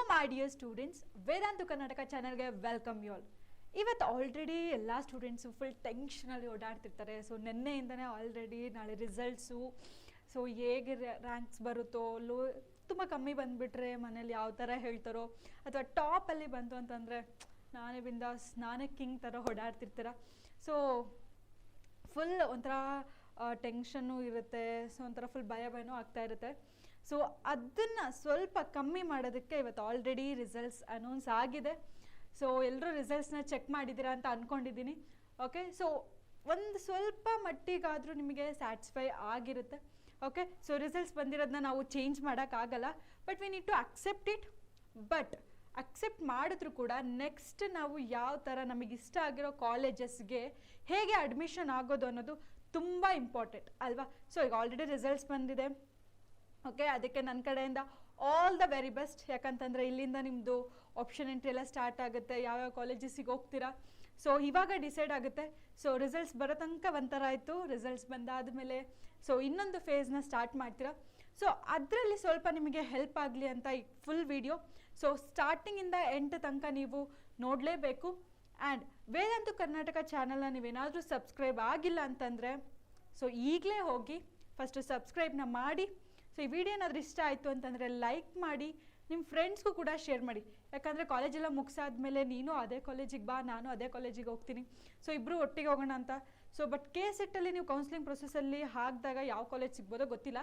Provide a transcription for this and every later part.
my dear students, Vedantu Karnataka ಚಾನಲ್ಗೆ welcome you all. ಇವತ್ತು already ಎಲ್ಲ ಸ್ಟೂಡೆಂಟ್ಸು ಫುಲ್ ಟೆನ್ಷನಲ್ಲಿ ಓಡಾಡ್ತಿರ್ತಾರೆ. ಸೊ ನಿನ್ನೆಯಿಂದನೇ ಆಲ್ರೆಡಿ ನಾಳೆ results, so ಹೇಗೆ ರ್ಯಾಂಕ್ಸ್ ಬರುತ್ತೋ, ತುಂಬ ಕಮ್ಮಿ ಬಂದುಬಿಟ್ರೆ ಮನೇಲಿ ಯಾವ ಥರ ಹೇಳ್ತಾರೋ, ಅಥವಾ ಟಾಪಲ್ಲಿ ಬಂತು ಅಂತಂದರೆ ನಾನೇ ಬಿಂದಾಸ್, ನಾನೇ ಕಿಂಗ್ ಥರ ಓಡಾಡ್ತಿರ್ತೀರ. ಸೊ ಫುಲ್ ಒಂಥರ ಟೆನ್ಷನ್ನು ಇರುತ್ತೆ. ಸೊ ಒಂಥರ ಫುಲ್ ಭಯನೂ ಆಗ್ತಾ ಇರುತ್ತೆ. ಸೊ ಅದನ್ನು ಸ್ವಲ್ಪ ಕಮ್ಮಿ ಮಾಡೋದಕ್ಕೆ ಇವತ್ತು ಆಲ್ರೆಡಿ ರಿಸಲ್ಟ್ಸ್ ಅನೌನ್ಸ್ ಆಗಿದೆ. ಸೊ ಎಲ್ಲರೂ ರಿಸಲ್ಟ್ಸ್ನ ಚೆಕ್ ಮಾಡಿದ್ದೀರಾ ಅಂತ ಅಂದ್ಕೊಂಡಿದ್ದೀನಿ. ಓಕೆ, ಸೊ ಒಂದು ಸ್ವಲ್ಪ ಮಟ್ಟಿಗಾದರೂ ನಿಮಗೆ ಸ್ಯಾಟಿಸ್ಫೈ ಆಗಿರುತ್ತೆ. ಓಕೆ, ಸೊ ರಿಸಲ್ಟ್ಸ್ ಬಂದಿರೋದನ್ನ ನಾವು ಚೇಂಜ್ ಮಾಡೋಕ್ಕಾಗಲ್ಲ, but we need to accept it. But accept ಮಾಡಿದ್ರು ಕೂಡ ನೆಕ್ಸ್ಟ್ ನಾವು ಯಾವ ಥರ ನಮಗೆ ಇಷ್ಟ ಆಗಿರೋ ಕಾಲೇಜಸ್ಗೆ ಹೇಗೆ ಅಡ್ಮಿಷನ್ ಆಗೋದು ಅನ್ನೋದು ತುಂಬ ಇಂಪಾರ್ಟೆಂಟ್ ಅಲ್ವಾ. ಸೊ ಈಗ ಆಲ್ರೆಡಿ ರಿಸಲ್ಟ್ಸ್ ಬಂದಿದೆ. ಓಕೆ, ಅದಕ್ಕೆ ನನ್ನ ಕಡೆಯಿಂದ ಆಲ್ ದ ವೆರಿ ಬೆಸ್ಟ್. ಯಾಕಂತಂದರೆ ಇಲ್ಲಿಂದ ನಿಮ್ಮದು ಆಪ್ಷನ್ ಎಂಟ್ರಿ ಎಲ್ಲ ಸ್ಟಾರ್ಟ್ ಆಗುತ್ತೆ, ಯಾವ್ಯಾವ ಕಾಲೇಜಸ್ಸಿಗೆ ಹೋಗ್ತೀರಾ. ಸೊ ಇವಾಗ ಡಿಸೈಡ್ ಆಗುತ್ತೆ. ಸೊ ರಿಸಲ್ಟ್ಸ್ ಬರೋ ತನಕ ಒಂಥರ ಆಯಿತು, ರಿಸಲ್ಟ್ಸ್ ಬಂದಾದಮೇಲೆ ಸೊ ಇನ್ನೊಂದು ಫೇಸ್ನ ಸ್ಟಾರ್ಟ್ ಮಾಡ್ತೀರಾ. ಸೊ ಅದರಲ್ಲಿ ಸ್ವಲ್ಪ ನಿಮಗೆ ಹೆಲ್ಪ್ ಆಗಲಿ ಅಂತ ಈ ಫುಲ್ ವಿಡಿಯೋ. ಸೊ ಸ್ಟಾರ್ಟಿಂಗಿಂದ ಎಂಡ್ ತನಕ ನೀವು ನೋಡಲೇಬೇಕು. ಆ್ಯಂಡ್ ವೇದಾಂತು ಕರ್ನಾಟಕ ಚಾನಲ್ನ ನೀವೇನಾದರೂ ಸಬ್ಸ್ಕ್ರೈಬ್ ಆಗಿಲ್ಲ ಅಂತಂದರೆ ಸೊ ಈಗಲೇ ಹೋಗಿ ಫಸ್ಟು ಸಬ್ಸ್ಕ್ರೈಬ್ನ ಮಾಡಿ. ಸೊ ಈ ವಿಡಿಯೋ ಏನಾದರೂ ಇಷ್ಟ ಆಯಿತು ಅಂತಂದರೆ ಲೈಕ್ ಮಾಡಿ, ನಿಮ್ಮ ಫ್ರೆಂಡ್ಸ್ಗೂ ಕೂಡ ಶೇರ್ ಮಾಡಿ. ಯಾಕಂದರೆ ಕಾಲೇಜೆಲ್ಲ ಮುಗಿಸಾದ್ಮೇಲೆ ನೀನು ಅದೇ ಕಾಲೇಜಿಗೆ ಬಾ, ನಾನು ಅದೇ ಕಾಲೇಜಿಗೆ ಹೋಗ್ತೀನಿ, ಸೊ ಇಬ್ಬರು ಒಟ್ಟಿಗೆ ಹೋಗೋಣ ಅಂತ. ಸೊ ಬಟ್ KCET ನೀವು ಕೌನ್ಸಿಲಿಂಗ್ ಪ್ರೊಸೆಸಲ್ಲಿ ಹಾಕಿದಾಗ ಯಾವ ಕಾಲೇಜ್ ಸಿಗ್ಬೋದೋ ಗೊತ್ತಿಲ್ಲ.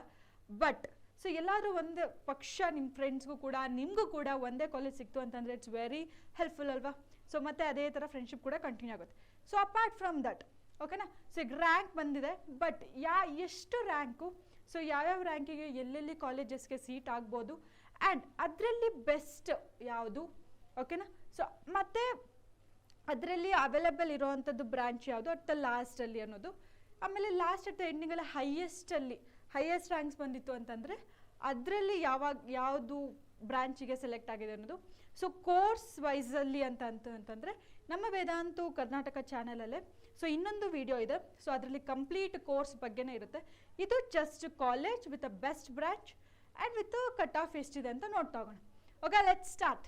ಬಟ್ ಸೊ ಎಲ್ಲಾದರೂ ಒಂದು ಪಕ್ಷ ನಿಮ್ಮ ಫ್ರೆಂಡ್ಸ್ಗೂ ಕೂಡ ನಿಮಗೂ ಕೂಡ ಒಂದೇ ಕಾಲೇಜ್ ಸಿಕ್ತು ಅಂತಂದರೆ ಇಟ್ಸ್ ವೆರಿ ಹೆಲ್ಪ್ಫುಲ್ ಅಲ್ವಾ. ಸೊ ಮತ್ತು ಅದೇ ಥರ ಫ್ರೆಂಡ್ಶಿಪ್ ಕೂಡ ಕಂಟಿನ್ಯೂ ಆಗುತ್ತೆ. ಸೊ ಅಪಾರ್ಟ್ ಫ್ರಮ್ ದಟ್, ಓಕೆನಾ, ಸೊ ಈಗ ರ್ಯಾಂಕ್ ಬಂದಿದೆ. ಬಟ್ ಎಷ್ಟು ರ್ಯಾಂಕು, ಸೊ ಯಾವ್ಯಾವ ರ್ಯಾಂಕಿಗೆ ಎಲ್ಲೆಲ್ಲಿ ಕಾಲೇಜಸ್ಗೆ ಸೀಟ್ ಆಗ್ಬೋದು, ಆ್ಯಂಡ್ ಅದರಲ್ಲಿ ಬೆಸ್ಟ್ ಯಾವುದು, ಓಕೆನಾ. ಸೊ ಮತ್ತು ಅದರಲ್ಲಿ ಅವೈಲೇಬಲ್ ಇರೋವಂಥದ್ದು ಬ್ರಾಂಚ್ ಯಾವುದು ಅಟ್ ದ ಲಾಸ್ಟಲ್ಲಿ ಅನ್ನೋದು. ಆಮೇಲೆ ಲಾಸ್ಟ್ ಅಟ್ ದ ಎಂಡಿಂಗಲ್ಲಿ ಹೈಯೆಸ್ಟ್ ರ್ಯಾಂಕ್ಸ್ ಬಂದಿತ್ತು ಅಂತಂದರೆ ಅದರಲ್ಲಿ ಯಾವುದು ಬ್ರಾಂಚಿಗೆ ಸೆಲೆಕ್ಟ್ ಆಗಿದೆ ಅನ್ನೋದು. ಸೊ ಕೋರ್ಸ್ ವೈಸಲ್ಲಿ ಅಂತಂದರೆ ನಮ್ಮ ವೇದಾಂತು ಕರ್ನಾಟಕ ಚಾನಲಲ್ಲೇ ಸೊ ಇನ್ನೊಂದು ವಿಡಿಯೋ ಇದೆ. ಸೊ ಅದರಲ್ಲಿ ಕಂಪ್ಲೀಟ್ ಕೋರ್ಸ್ ಬಗ್ಗೆನೇ ಇರುತ್ತೆ. ಇದು just college with a best branch and with cut off ಎಷ್ಟಿದೆ ಅಂತ ನೋಡ್ತಾ ಹೋಗೋಣ. Okay, let's start.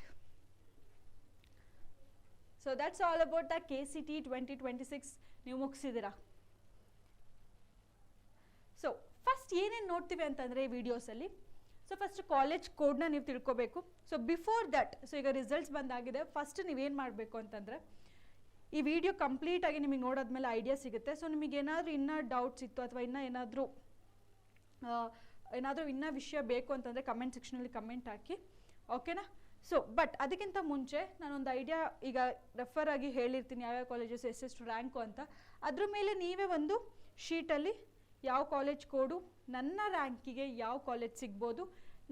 So that's all about the KCET 2026 ನೀವು ಮುಗಿಸಿದ್ದೀರಾ. ಸೊ ಫಸ್ಟ್ ಏನೇನು ನೋಡ್ತೀವಿ ಅಂತಂದರೆ ಈ ವಿಡಿಯೋಸಲ್ಲಿ, ಸೊ ಫಸ್ಟ್ ಕಾಲೇಜ್ ಕೋಡ್ನ ನೀವು ತಿಳ್ಕೊಬೇಕು. ಸೊ ಬಿಫೋರ್ ದಟ್, ಸೊ ಈಗ ರಿಸಲ್ಟ್ಸ್ ಬಂದಾಗಿದೆ, ಫಸ್ಟ್ ನೀವೇನು ಮಾಡಬೇಕು ಅಂತಂದರೆ ಈ ವಿಡಿಯೋ ಕಂಪ್ಲೀಟಾಗಿ ನಿಮಗೆ ನೋಡೋದ್ಮೇಲೆ ಐಡಿಯಾ ಸಿಗುತ್ತೆ. ಸೊ ನಿಮಗೇನಾದರೂ ಇನ್ನೂ ಡೌಟ್ಸ್ ಇತ್ತು ಅಥವಾ ಏನಾದರೂ ಇನ್ನೂ ವಿಷಯ ಬೇಕು ಅಂತಂದರೆ ಕಮೆಂಟ್ ಸೆಕ್ಷನಲ್ಲಿ ಕಮೆಂಟ್ ಹಾಕಿ, ಓಕೆನಾ. ಸೊ ಬಟ್ ಅದಕ್ಕಿಂತ ಮುಂಚೆ ನಾನೊಂದು ಐಡಿಯಾ ಈಗ ರೆಫರ್ ಆಗಿ ಹೇಳಿರ್ತೀನಿ, ಯಾವ್ಯಾವ ಕಾಲೇಜಸ್ ಎಷ್ಟೆಷ್ಟು ರ್ಯಾಂಕು ಅಂತ. ಅದ್ರ ಮೇಲೆ ನೀವೇ ಒಂದು ಶೀಟಲ್ಲಿ ಯಾವ ಕಾಲೇಜ್ ಕೋಡು, ನನ್ನ ರ್ಯಾಂಕಿಗೆ ಯಾವ ಕಾಲೇಜ್ ಸಿಗ್ಬೋದು,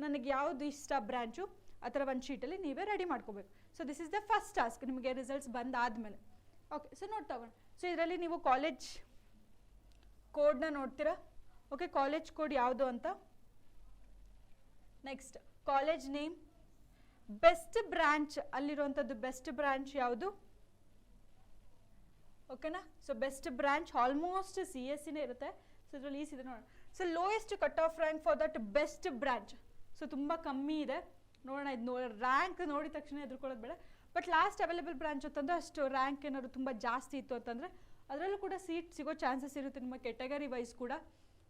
ನನಗೆ ಯಾವುದು ಇಷ್ಟ ಬ್ರ್ಯಾಂಚು, ಆ ಥರ ಒಂದು ಶೀಟಲ್ಲಿ ನೀವೇ ರೆಡಿ ಮಾಡ್ಕೋಬೇಕು. So this is the first task ನಿಮಗೆ ರಿಸಲ್ಟ್ಸ್ ಬಂದಾದಮೇಲೆ. ಓಕೆ, ಸೊ ನೋಡ್ತಾ ಹೋಗೋಣ. ಸೊ ಇದರಲ್ಲಿ ನೀವು ಕಾಲೇಜ್ ಕೋಡ್ನ ನೋಡ್ತೀರಾ. ಓಕೆ, ಕಾಲೇಜ್ ಕೋಡ್ ಯಾವುದು ಅಂತ. Next college name, best branch, ಅಲ್ಲಿರುವಂಥದ್ದು ಬೆಸ್ಟ್ ಬ್ರಾಂಚ್ ಯಾವುದು, ಓಕೆನಾ. ಸೊ ಬೆಸ್ಟ್ ಬ್ರಾಂಚ್ ಆಲ್ಮೋಸ್ಟ್ CSEನೇ ಇರುತ್ತೆ. ಸೊ ಇದರಲ್ಲಿ ಇದೆ ನೋಡೋಣ. So lowest cut off rank for that best branch. So ತುಂಬ ಕಮ್ಮಿ ಇದೆ, ನೋಡೋಣ. ಇದು ರ್ಯಾಂಕ್ ನೋಡಿದ ತಕ್ಷಣ ಎದುರ್ಕೊಳ್ಳೋದು ಬೇಡ. ಬಟ್ ಲಾಸ್ಟ್ ಅವೈಲೇಬಲ್ ಬ್ರಾಂಚ್ ಅಂತಂದರೆ ಅಷ್ಟು ರ್ಯಾಂಕ್ ಏನಾದ್ರು ತುಂಬ ಜಾಸ್ತಿ ಇತ್ತು ಅಂತಂದರೆ ಅದರಲ್ಲೂ ಕೂಡ ಸೀಟ್ ಸಿಗೋ ಚಾನ್ಸಸ್ ಇರುತ್ತೆ ನಿಮ್ಮ ಕೆಟಗರಿ ವೈಸ್ ಕೂಡ,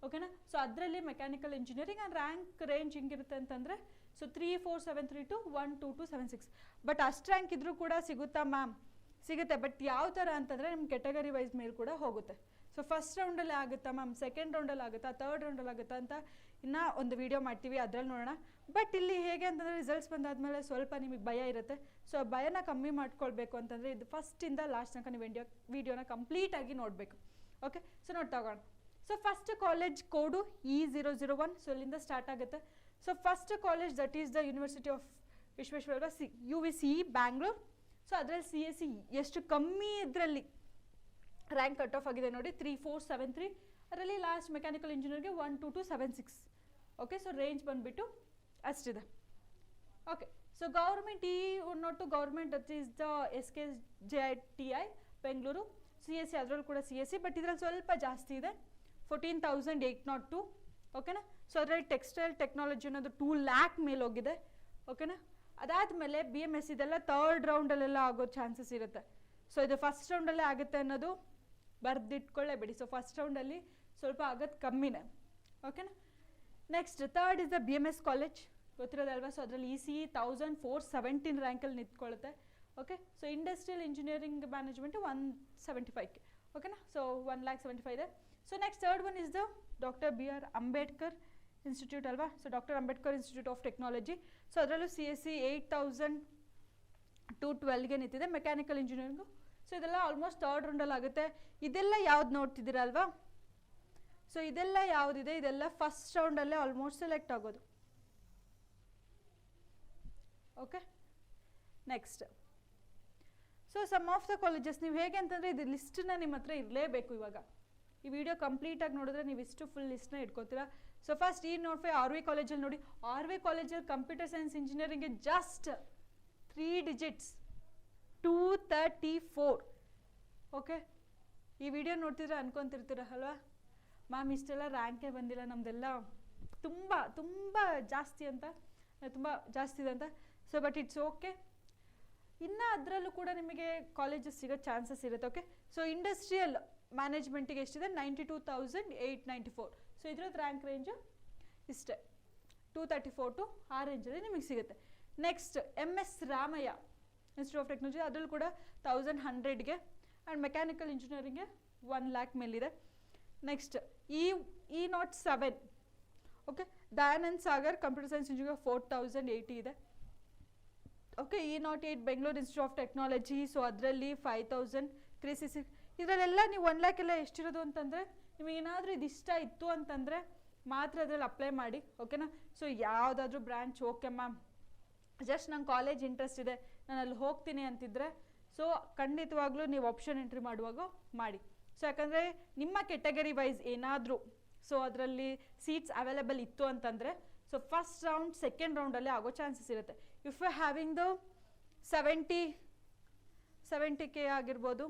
ಓಕೆನಾ. ಸೊ ಅದರಲ್ಲಿ mechanical engineering and rank range ಹಿಂಗಿರುತ್ತೆ ಅಂತಂದರೆ ಸೊ 34732 to 12276. ಬಟ್ ಅಷ್ಟು ರ್ಯಾಂಕ್ ಇದ್ರೂ ಕೂಡ ಸಿಗುತ್ತಾ ಮ್ಯಾಮ್? ಸಿಗುತ್ತೆ, ಬಟ್ ಯಾವ ಥರ ಅಂತಂದರೆ ನಿಮ್ಮ ಕೆಟಗರಿ ವೈಸ್ ಮೇಲೆ ಕೂಡ ಹೋಗುತ್ತೆ. ಸೊ ಫಸ್ಟ್ ರೌಂಡಲ್ಲಿ ಆಗುತ್ತಾ ಮ್ಯಾಮ್, ಸೆಕೆಂಡ್ ರೌಂಡಲ್ಲಿ ಆಗುತ್ತಾ, ಥರ್ಡ್ ರೌಂಡಲ್ಲಿ ಆಗುತ್ತಾ ಅಂತ ಇನ್ನೂ ಒಂದು ವಿಡಿಯೋ ಮಾಡ್ತೀವಿ, ಅದರಲ್ಲಿ ನೋಡೋಣ. ಬಟ್ ಇಲ್ಲಿ ಹೇಗೆ ಅಂತಂದರೆ ರಿಸಲ್ಟ್ಸ್ ಬಂದಾದಮೇಲೆ ಸ್ವಲ್ಪ ನಿಮಗೆ ಭಯ ಇರುತ್ತೆ. ಸೊ ಭಯನ ಕಮ್ಮಿ ಮಾಡ್ಕೊಳ್ಬೇಕು ಅಂತಂದರೆ ಇದು ಫಸ್ಟಿಂದ ಲಾಸ್ಟ್ ತನಕ ನೀವು ವಿಡಿಯೋನ ಕಂಪ್ಲೀಟಾಗಿ ನೋಡಬೇಕು. ಓಕೆ, ಸೊ ನೋಡ್ತಾ ಹೋಗೋಣ. ಸೊ ಫಸ್ಟ್ ಕಾಲೇಜ್ ಕೋಡು E001. ಸೊ ಇಲ್ಲಿಂದ ಸ್ಟಾರ್ಟ್ ಆಗುತ್ತೆ. So first college that is the university of Visvesvaraya UVCE Bangalore. So ಅದರಲ್ಲಿ CSE ಎಷ್ಟು ಕಮ್ಮಿ ಇದರಲ್ಲಿ ರ್ಯಾಂಕ್ ಕಟ್ ಆಫ್ ಆಗಿದೆ ನೋಡಿ, 3473. ಅದರಲ್ಲಿ ಲಾಸ್ಟ್ ಮೆಕ್ಯಾನಿಕಲ್ ಇಂಜಿನಿಯರ್ಗೆ 12276. ಓಕೆ, ಸೊ ರೇಂಜ್ ಬಂದುಬಿಟ್ಟು ಅಷ್ಟಿದೆ. Okay, so government not government that is the SKJITI Bengaluru. CSE ಅದರಲ್ಲೂ ಕೂಡ CSE, ಬಟ್ ಇದರಲ್ಲಿ ಸ್ವಲ್ಪ ಜಾಸ್ತಿ ಇದೆ, 14,802. ಓಕೆನಾ. ಸೊ ಅದರಲ್ಲಿ ಟೆಕ್ಸ್ಟೈಲ್ ಟೆಕ್ನಾಲಜಿ ಅನ್ನೋದು 2 lakh ಮೇಲೆ ಹೋಗಿದೆ, ಓಕೆನಾ. ಅದಾದಮೇಲೆ BMS ಇದೆಲ್ಲ ಥರ್ಡ್ ರೌಂಡಲ್ಲೆಲ್ಲ ಆಗೋ ಚಾನ್ಸಸ್ ಇರುತ್ತೆ. ಸೊ ಇದು ಫಸ್ಟ್ ರೌಂಡಲ್ಲೇ ಆಗುತ್ತೆ ಅನ್ನೋದು ಬರೆದಿಟ್ಕೊಳ್ಳೇಬೇಡಿ. ಸೊ ಫಸ್ಟ್ ರೌಂಡಲ್ಲಿ ಸ್ವಲ್ಪ ಆಗೋದು ಕಮ್ಮಿನೇ. ಓಕೆನಾ. Next third is the BMS college, ಗೊತ್ತಿರೋದಲ್ವಾ. ಸೊ ಅದರಲ್ಲಿ ECE 1417 ರ್ಯಾಂಕಲ್ಲಿ ನಿಂತ್ಕೊಳ್ಳುತ್ತೆ. Okay. So industrial engineering management 175K. ಓಕೆನಾ. ಸೊ 1,75,000 ಇದೆ. So next third one is the doctor BR Ambedkar institute ಅಲ್ವಾ. So doctor Ambedkar institute of technology. So ಅದರಲ್ಲೂ CSE 8,212ಗೆ ನಿಂತಿದೆ. Mechanical engineering. ಸೊ ಇದೆಲ್ಲ ಆಲ್ಮೋಸ್ಟ್ ಥರ್ಡ್ ರೌಂಡಲ್ಲಿ ಆಗುತ್ತೆ. ಇದೆಲ್ಲ ಯಾವ್ದು ನೋಡ್ತಿದ್ದೀರಾ ಅಲ್ವಾ. ಸೊ ಇದೆಲ್ಲ ಯಾವುದಿದೆ ಇದೆಲ್ಲ ಫಸ್ಟ್ ರೌಂಡಲ್ಲೇ ಆಲ್ಮೋಸ್ಟ್ ಸೆಲೆಕ್ಟ್ ಆಗೋದು. Okay. Next so some of the colleges ನೀವು ಹೇಗೆ ಅಂತಂದರೆ ಇದು ಲಿಸ್ಟನ್ನ ನಿಮ್ಮ ಹತ್ರ ಇರಲೇಬೇಕು. ಇವಾಗ ಈ ವಿಡಿಯೋ ಕಂಪ್ಲೀಟಾಗಿ ನೋಡಿದ್ರೆ ನೀವು ಇಷ್ಟು ಫುಲ್ ಲಿಸ್ಟ್ನ ಇಟ್ಕೊತೀರಾ. ಸೊ ಫಸ್ಟ್ ಈ ನೋಡ್ಫೈ RV ಕಾಲೇಜಲ್ಲಿ ನೋಡಿ. RV ಕಾಲೇಜಲ್ಲಿ ಕಂಪ್ಯೂಟರ್ ಸೈನ್ಸ್ ಇಂಜಿನಿಯರಿಂಗ್ಗೆ ಜಸ್ಟ್ 3 ಡಿಜಿಟ್ಸ್ 234. ಓಕೆ. ಈ ವಿಡಿಯೋ ನೋಡ್ತಿದ್ರೆ ಅನ್ಕೊತಿರ್ತೀರ ಅಲ್ವಾ, ಮ್ಯಾಮ್ ಇಷ್ಟೆಲ್ಲ ರ್ಯಾಂಕೇ ಬಂದಿಲ್ಲ, ನಮ್ಮದೆಲ್ಲ ತುಂಬ ತುಂಬ ಜಾಸ್ತಿ ಅಂತ, ತುಂಬ ಜಾಸ್ತಿ ಇದೆ ಅಂತ. So but it's okay. ಇನ್ನು ಅದರಲ್ಲೂ ಕೂಡ ನಿಮಗೆ ಕಾಲೇಜಸ್ ಸಿಗೋ ಚಾನ್ಸಸ್ ಇರುತ್ತೆ. ಓಕೆ. ಸೊ ಇಂಡಸ್ಟ್ರಿಯಲ್ ಮ್ಯಾನೇಜ್ಮೆಂಟಿಗೆ ಎಷ್ಟಿದೆ 92,894. ಸೊ ಇದ್ರದ್ದು ರ್ಯಾಂಕ್ ರೇಂಜು ಇಷ್ಟೇ 234 ಟು ಆ ರೇಂಜಲ್ಲಿ ನಿಮಗೆ ಸಿಗುತ್ತೆ. Next MS Ramaiah institute of technology, ಅದರಲ್ಲೂ ಕೂಡ 1100ಗೆ. ಆ್ಯಂಡ್ ಮೆಕ್ಯಾನಿಕಲ್ ಇಂಜಿನಿಯರಿಂಗ್ಗೆ 1 lakh ಮೇಲಿದೆ. Next E07. Okay. Dayanand Sagar computer science engineering 4080 ಇದೆ. Okay. E08 Bengaluru institute of technology. So ಅದರಲ್ಲಿ 5366. ಇದರಲ್ಲೆಲ್ಲ ನೀವು 1 lakh ಎಲ್ಲ ಎಷ್ಟಿರೋದು ಅಂತಂದರೆ ನಿಮಗೇನಾದರೂ ಇದು ಇಷ್ಟ ಇತ್ತು ಅಂತಂದರೆ ಮಾತ್ರ ಅದರಲ್ಲಿ ಅಪ್ಲೈ ಮಾಡಿ. ಓಕೆನಾ. ಸೊ ಯಾವುದಾದ್ರೂ ಬ್ರ್ಯಾಂಚ್ ಓಕೆ ಮ್ಯಾಮ್, ಜಸ್ಟ್ ನಂಗೆ ಕಾಲೇಜ್ ಇಂಟ್ರೆಸ್ಟ್ ಇದೆ, ನಾನು ಅಲ್ಲಿ ಹೋಗ್ತೀನಿ ಅಂತಿದ್ರೆ ಸೊ ಖಂಡಿತವಾಗ್ಲೂ ನೀವು ಆಪ್ಷನ್ ಎಂಟ್ರಿ ಮಾಡುವಾಗ ಮಾಡಿ. ಸೊ ಯಾಕಂದರೆ ನಿಮ್ಮ ಕೆಟಗರಿ ವೈಸ್ ಏನಾದರೂ ಸೊ ಅದರಲ್ಲಿ ಸೀಟ್ಸ್ ಅವೈಲೇಬಲ್ ಇತ್ತು ಅಂತಂದರೆ ಸೊ ಫಸ್ಟ್ ರೌಂಡ್ ಸೆಕೆಂಡ್ ರೌಂಡಲ್ಲೇ ಆಗೋ ಚಾನ್ಸಸ್ ಇರುತ್ತೆ. If you having the 70K ಆಗಿರ್ಬೋದು.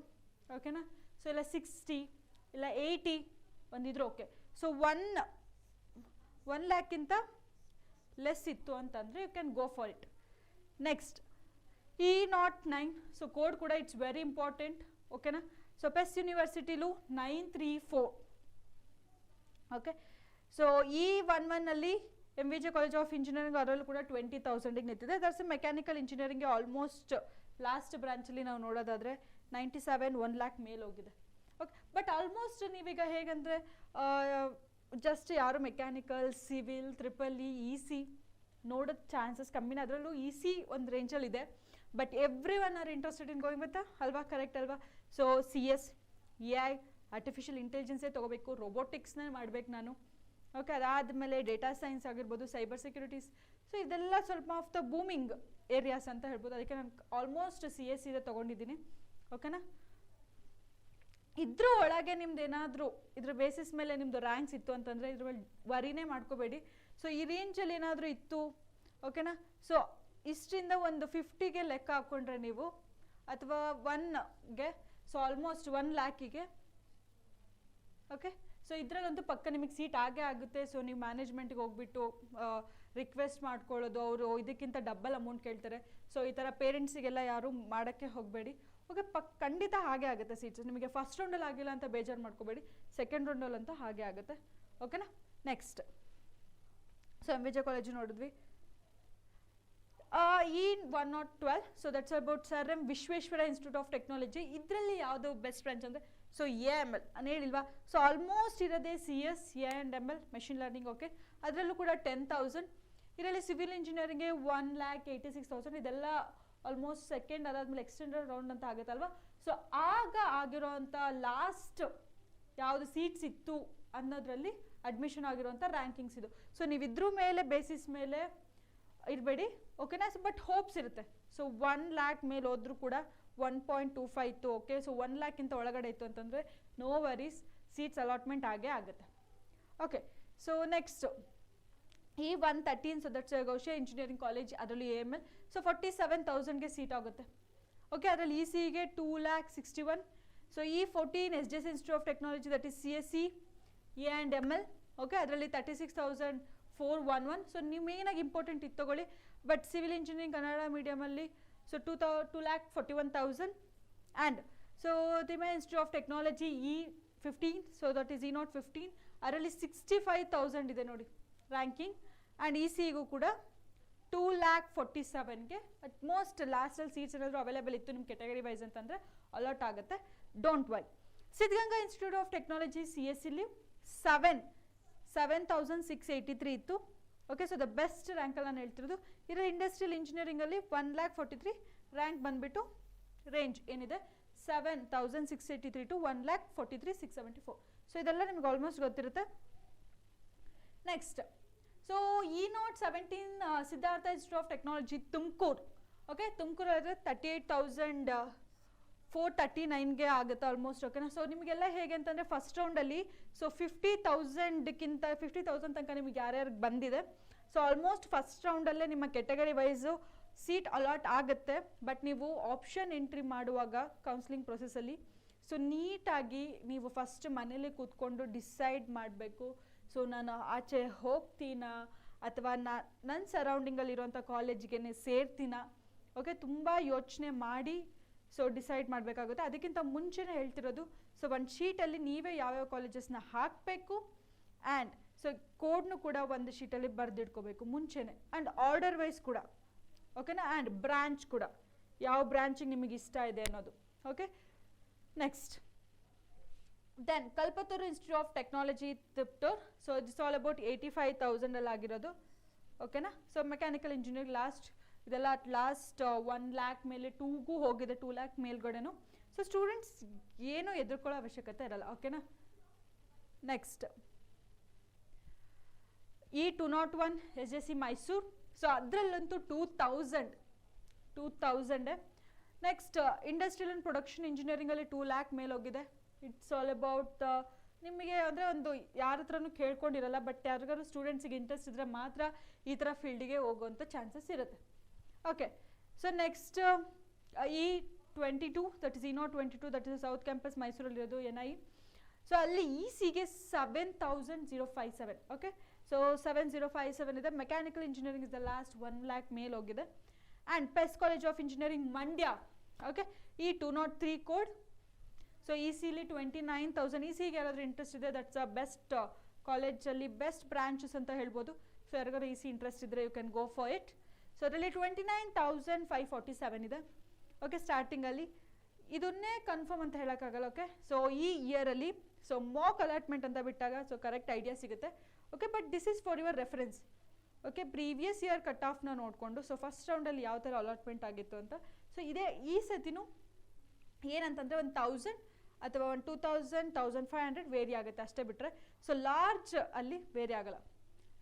ಓಕೆನಾ. ಸೊ ಇಲ್ಲ 60 ಇಲ್ಲ 80 ಒಂದಿದ್ರು ಓಕೆ. ಸೊ 1 lakh ಲೆಸ್ ಇತ್ತು ಅಂತಂದರೆ you can go for it. Next E09. So code ಕೂಡ ಇಟ್ಸ್ ವೆರಿ ಇಂಪಾರ್ಟೆಂಟ್. ಓಕೆನಾ. ಸೊ ಪೆಸ್ ಯೂನಿವರ್ಸಿಟಿಲೂ 934. ಓಕೆ. ಸೊ E11ನಲ್ಲಿ MVJ ಕಾಲೇಜ್ ಆಫ್ ಇಂಜಿನಿಯರಿಂಗ್ ಅದರಲ್ಲೂ ಕೂಡ 20,000ಗೆ ನಿಂತಿದೆ. ದಟ್ಸ್ ಮೆಕ್ಯಾನಿಕಲ್ ಇಂಜಿನಿಯರಿಂಗ್ಗೆ ಆಲ್ಮೋಸ್ಟ್ ಲಾಸ್ಟ್ ಬ್ರಾಂಚಲ್ಲಿ ನಾವು ನೋಡೋದಾದರೆ 97 1 lakh ಮೇಲೆ ಹೋಗಿದೆ. ಓಕೆ. ಬಟ್ ಆಲ್ಮೋಸ್ಟ್ ನೀವೀಗ ಹೇಗಂದರೆ ಜಸ್ಟ್ ಯಾರು ಮೆಕ್ಯಾನಿಕಲ್, ಸಿವಿಲ್, EEE, EC ನೋಡೋದು ಚಾನ್ಸಸ್ ಕಮ್ಮಿನ. ಅದರಲ್ಲೂ EC ಒಂದು ರೇಂಜಲ್ಲಿದೆ. But every one are interested in going with ಅಲ್ವಾ, ಕರೆಕ್ಟ್ ಅಲ್ವಾ. ಸೊ CS, AI, ಆರ್ಟಿಫಿಷಿಯಲ್ ಇಂಟೆಲಿಜೆನ್ಸೇ ತೊಗೋಬೇಕು, ರೋಬೋಟಿಕ್ಸ್ನೇ ಮಾಡಬೇಕು ನಾನು. ಓಕೆ. ಅದಾದಮೇಲೆ ಡೇಟಾ ಸೈನ್ಸ್ ಆಗಿರ್ಬೋದು, ಸೈಬರ್ ಸೆಕ್ಯೂರಿಟೀಸ್. ಸೊ ಇದೆಲ್ಲ ಸ್ವಲ್ಪ ಆಫ್ ದ ಬೂಮಿಂಗ್ ಏರಿಯಾಸ್ ಅಂತ ಹೇಳ್ಬೋದು. ಅದಕ್ಕೆ ನಾನು ಆಲ್ಮೋಸ್ಟ್ CS ಇದೆ ತೊಗೊಂಡಿದ್ದೀನಿ. ಓಕೆನಾ. ಇದ್ರ ಒಳಗೆ ನಿಮ್ದು ಏನಾದರೂ ಇದ್ರ ಬೇಸಿಸ್ ಮೇಲೆ ನಿಮ್ಮದು ರ್ಯಾಂಕ್ಸ್ ಇತ್ತು ಅಂತಂದರೆ ಇದ್ರ ಮೇಲೆ ವರಿನೇ ಮಾಡ್ಕೋಬೇಡಿ. ಸೊ ಈ ರೇಂಜಲ್ಲಿ ಏನಾದರೂ ಇತ್ತು ಓಕೆನಾ. ಸೊ ಇಷ್ಟರಿಂದ ಒಂದು 50ಗೆ ಲೆಕ್ಕ ಹಾಕ್ಕೊಂಡ್ರೆ ನೀವು ಅಥವಾ 1ಗೆ ಸೊ ಆಲ್ಮೋಸ್ಟ್ 1 lakhಗೆ. ಓಕೆ. ಸೊ ಇದ್ರಾಗಂತೂ ಪಕ್ಕ ನಿಮಗೆ ಸೀಟ್ ಆಗೇ ಆಗುತ್ತೆ. ಸೊ ನೀವು ಮ್ಯಾನೇಜ್ಮೆಂಟ್ಗೆ ಹೋಗ್ಬಿಟ್ಟು ರಿಕ್ವೆಸ್ಟ್ ಮಾಡ್ಕೊಳ್ಳೋದು, ಅವರು ಇದಕ್ಕಿಂತ ಡಬಲ್ ಅಮೌಂಟ್ ಕೇಳ್ತಾರೆ. ಸೊ ಈ ಥರ ಪೇರೆಂಟ್ಸಿಗೆಲ್ಲ ಯಾರೂ ಮಾಡೋಕ್ಕೆ ಹೋಗಬೇಡಿ. ಓಕೆ. ಖಂಡಿತ ಹಾಗೆ ಆಗುತ್ತೆ ಸೀಟ್ಸ್. ನಿಮಗೆ ಫಸ್ಟ್ ರೌಂಡಲ್ಲಿ ಆಗಿಲ್ಲ ಅಂತ ಬೇಜಾರು ಮಾಡ್ಕೋಬೇಡಿ, ಸೆಕೆಂಡ್ ರೌಂಡಲ್ಲಿ ಅಂತೂ ಹಾಗೆ ಆಗುತ್ತೆ. ಓಕೆನಾ. ನೆಕ್ಸ್ಟ್ ಸೊ MVJ ಕಾಲೇಜು ನೋಡಿದ್ವಿ. E112. So that's about sir M Vishweshwara institute of technology. ಇದರಲ್ಲಿ ಯಾವುದು ಬೆಸ್ಟ್ ಬ್ರಾಂಚ್ ಅಂದರೆ ಸೊ AML ನಾನು ಹೇಳಿಲ್ವಾ. ಸೊ ಆಲ್ಮೋಸ್ಟ್ ಇರೋದೇ CS, AI and ML machine learning. Okay. ಅದರಲ್ಲೂ ಕೂಡ 10,000. ಇದರಲ್ಲಿ ಸಿವಿಲ್ ಇಂಜಿನಿಯರಿಂಗ್ಗೆ 1,86,000. ಇದೆಲ್ಲ ಆಲ್ಮೋಸ್ಟ್ ಸೆಕೆಂಡ್ ಅದಾದಮೇಲೆ ಎಕ್ಸ್ಟೆಂಡೆಡ್ ರೌಂಡ್ ಅಂತ ಆಗುತ್ತಲ್ವ. ಸೊ ಆಗ ಆಗಿರೋವಂಥ ಲಾಸ್ಟ್ ಯಾವುದು ಸೀಟ್ಸ್ ಇತ್ತು ಅನ್ನೋದ್ರಲ್ಲಿ ಅಡ್ಮಿಷನ್ ಆಗಿರೋವಂಥ ರ್ಯಾಂಕಿಂಗ್ಸ್ ಇದು. ಸೊ ನೀವು ಇದ್ರ ಮೇಲೆ ಬೇಸಿಸ್ ಮೇಲೆ ಇರಬೇಡಿ. ಓಕೆನಾ. ಬಟ್ ಹೋಪ್ಸ್ ಇರುತ್ತೆ. ಸೊ 1 lakh ಮೇಲೆ ಹೋದ್ರೂ ಕೂಡ 1.25 ಇತ್ತು. ಓಕೆ. ಸೊ 1 lakhಗಿಂತ ಒಳಗಡೆ ಇತ್ತು ಅಂತಂದರೆ ನೋ ವರೀಸ್, ಸೀಟ್ಸ್ ಅಲಾಟ್ಮೆಂಟ್ ಆಗೇ ಆಗುತ್ತೆ. Okay. So next E113. So that's Ghousia engineering college, ಅದರಲ್ಲಿ AML. ಸೊ 47,000ಗೆ ಸೀಟ್ ಆಗುತ್ತೆ. ಓಕೆ. ಅದರಲ್ಲಿ ECEಗೆ 2,61,000. So E14 SJS institute of technology, that is CSE, AI and ML. Okay. ಅದರಲ್ಲಿ 36,411. ಸೊ ನೀವು ಮೇನಾಗಿ ಇಂಪಾರ್ಟೆಂಟ್ ಇದು ತೊಗೊಳ್ಳಿ. ಬಟ್ ಸಿವಿಲ್ ಇಂಜಿನಿಯರಿಂಗ್ ಕನ್ನಡ ಮೀಡಿಯಮಲ್ಲಿ so 2,41,000 and so Thimma institute of technology E15 so that is E015 ಅದರಲ್ಲಿ 65,000 ಇದೆ ನೋಡಿ ರ್ಯಾಂಕಿಂಗ್ ಆ್ಯಂಡ್ ಇ ಸಿಗೂ ಕೂಡ 2,47,000ಗೆ ಅಟ್ ಮೋಸ್ಟ್ ಲಾಸ್ಟಲ್ಲಿ ಸೀಟ್ಸ್ ಏನಾದರೂ ಅವೈಲೇಬಲ್ ಇತ್ತು ನಿಮ್ಮ ಕೆಟಗರಿ ವೈಸ್ ಅಂತಂದರೆ ಅಲಾಟ್ ಆಗುತ್ತೆ, don't worry. Siddaganga institute of technology CSE 7,683 ಇತ್ತು. ಓಕೆ, ಸೊ ದ ಬೆಸ್ಟ್ ರ್ಯಾಂಕಲ್ಲಿ ನಾನು ಹೇಳ್ತಿರೋದು. ಇದರ ಇಂಡಸ್ಟ್ರಿಯಲ್ ಇಂಜಿನಿಯರಿಂಗಲ್ಲಿ 1,43,000 ರ್ಯಾಂಕ್ ಬಂದುಬಿಟ್ಟು ರೇಂಜ್ ಏನಿದೆ 7,683 to 1,43,674. ಸೊ ಇದೆಲ್ಲ ನಿಮ್ಗೆ ಆಲ್ಮೋಸ್ಟ್ ಗೊತ್ತಿರುತ್ತೆ. Next so E017 Siddhartha institute of technology Tumakuru. Okay, Tumakuru ಆದರೆ 38,439ಗೆ ಆಗುತ್ತೆ ಆಲ್ಮೋಸ್ಟ್. ಓಕೆನಾ, ಸೊ ನಿಮಗೆಲ್ಲ ಹೇಗೆ ಅಂತಂದರೆ ಫಸ್ಟ್ ರೌಂಡಲ್ಲಿ ಸೊ 50,000 ತನಕ ನಿಮಗೆ ಯಾರ್ಯಾರಿಗೆ ಬಂದಿದೆ. ಸೊ ಆಲ್ಮೋಸ್ಟ್ ಫಸ್ಟ್ ರೌಂಡಲ್ಲೇ ನಿಮ್ಮ ಕೆಟಗರಿ ವೈಸು ಸೀಟ್ ಅಲಾಟ್ ಆಗುತ್ತೆ. ಬಟ್ ನೀವು ಆಪ್ಷನ್ ಎಂಟ್ರಿ ಮಾಡುವಾಗ ಕೌನ್ಸಿಲಿಂಗ್ ಪ್ರೊಸೆಸಲ್ಲಿ ಸೊ ನೀಟಾಗಿ ನೀವು ಫಸ್ಟ್ ಮನೇಲಿ ಕೂತ್ಕೊಂಡು ಡಿಸೈಡ್ ಮಾಡಬೇಕು. ಸೊ ನಾನು ಆಚೆ ಹೋಗ್ತೀನಾ ಅಥವಾ ನನ್ನ ಸರೌಂಡಿಂಗಲ್ಲಿರುವಂಥ ಕಾಲೇಜಿಗೆ ಸೇರ್ತೀನಾ. ಓಕೆ, ತುಂಬ ಯೋಚನೆ ಮಾಡಿ ಸೊ ಡಿಸೈಡ್ ಮಾಡಬೇಕಾಗುತ್ತೆ. ಅದಕ್ಕಿಂತ ಮುಂಚೆನೇ ಹೇಳ್ತಿರೋದು, ಸೊ ಒಂದು ಶೀಟಲ್ಲಿ ನೀವೇ ಯಾವ್ಯಾವ ಕಾಲೇಜಸ್ನ ಹಾಕಬೇಕು ಆ್ಯಂಡ್ ಸೊ ಕೋಡ್ನು ಕೂಡ ಒಂದು ಶೀಟಲ್ಲಿ ಬರೆದಿಟ್ಕೋಬೇಕು ಮುಂಚೆನೇ ಆ್ಯಂಡ್ ಆರ್ಡರ್ ವೈಸ್ ಕೂಡ. ಓಕೆನಾ, ಆ್ಯಂಡ್ ಬ್ರಾಂಚ್ ಕೂಡ ಯಾವ ಬ್ರಾಂಚಿಗೆ ನಿಮಗೆ ಇಷ್ಟ ಇದೆ ಅನ್ನೋದು. Okay, next then Kalpataru institute of technology Tiptur. So it's all about 85,000 ಆಗಿರೋದು. ಓಕೆನಾ, ಸೊ ಮೆಕ್ಯಾನಿಕಲ್ ಇಂಜಿನಿಯರಿಂಗ್ ಇದೆಲ್ಲ ಅಟ್ ಲಾಸ್ಟ್ 1 lakh ಮೇಲೆ 2ಗೂ ಹೋಗಿದೆ, 2 lakh ಮೇಲ್ಗಡೆನು. ಸೊ ಸ್ಟೂಡೆಂಟ್ಸ್ ಏನೂ ಎದುರ್ಕೊಳ್ಳೋ ಅವಶ್ಯಕತೆ ಇರಲ್ಲ. ಓಕೆನಾ, next E201 SJC Mysuru. So ಅದರಲ್ಲಂತೂ 2,000. ನೆಕ್ಸ್ಟ್ ಇಂಡಸ್ಟ್ರಿಯಲ್ ಆ್ಯಂಡ್ ಪ್ರೊಡಕ್ಷನ್ ಇಂಜಿನಿಯರಿಂಗಲ್ಲಿ 2 lakh ಮೇಲೆ ಹೋಗಿದೆ. ಇಟ್ಸ್ ಆಲ್ ಅಬೌಟ್ ನಿಮಗೆ ಅಂದರೆ ಒಂದು ಯಾರ ಹತ್ರನೂ ಕೇಳ್ಕೊಂಡಿರಲ್ಲ, ಬಟ್ ಯಾರಿಗಾರು ಸ್ಟೂಡೆಂಟ್ಸಿಗೆ ಇಂಟ್ರೆಸ್ಟ್ ಇದ್ದರೆ ಮಾತ್ರ ಈ ಥರ ಫೀಲ್ಡಿಗೆ ಹೋಗುವಂಥ ಚಾನ್ಸಸ್ ಇರುತ್ತೆ. Okay, so next E22 that is E022 that is south campus ಮೈಸೂರಲ್ಲಿರೋದು NI. ಸೊ ಅಲ್ಲಿ ECಗೆ 7,057. ಓಕೆ, ಸೊ 7,057 ಇದೆ. Mechanical engineering is the last 1 lakh ಮೇಲೆ ಹೋಗಿದೆ. And PES college of engineering Mandya. Okay, E203 code. So ECಲಿ 29,000. ECಗೆ ಯಾರಾದರೂ ಇಂಟ್ರೆಸ್ಟ್ ಇದೆ, ದಟ್ಸ್ ಅ ಬೆಸ್ಟ್ ಕಾಲೇಜಲ್ಲಿ ಬೆಸ್ಟ್ ಬ್ರಾಂಚಸ್ ಅಂತ ಹೇಳ್ಬೋದು. ಸೊ ಯಾರಿಗಾರು EC ಇಂಟ್ರೆಸ್ಟ್ ಇದ್ದರೆ you can go for it. So ಅದರಲ್ಲಿ 29,547 ಇದೆ. ಓಕೆ, ಸ್ಟಾರ್ಟಿಂಗಲ್ಲಿ ಇದನ್ನೇ ಕನ್ಫರ್ಮ್ ಅಂತ ಹೇಳೋಕ್ಕಾಗಲ್ಲ. ಓಕೆ, ಸೊ ಈ ಇಯರಲ್ಲಿ ಸೊ ಮಾಕ್ ಅಲಾಟ್ಮೆಂಟ್ ಅಂತ ಬಿಟ್ಟಾಗ ಸೊ ಕರೆಕ್ಟ್ ಐಡಿಯಾ ಸಿಗುತ್ತೆ. Okay, but this is for your reference. Okay, previous year cut ಆಫ್ನ ನೋಡಿಕೊಂಡು ಸೊ ಫಸ್ಟ್ ರೌಂಡಲ್ಲಿ ಯಾವ ಥರ ಅಲಾಟ್ಮೆಂಟ್ ಆಗಿತ್ತು ಅಂತ. ಸೊ ಇದೇ ಈ ಸತಿನೂ ಏನಂತಂದರೆ 1,000 ಅಥವಾ 2,000, 1,500 ವೇರಿ ಆಗುತ್ತೆ ಅಷ್ಟೇ ಬಿಟ್ಟರೆ. ಸೊ ಲಾರ್ಜ್ ಅಲ್ಲಿ ವೇರಿ ಆಗಲ್ಲ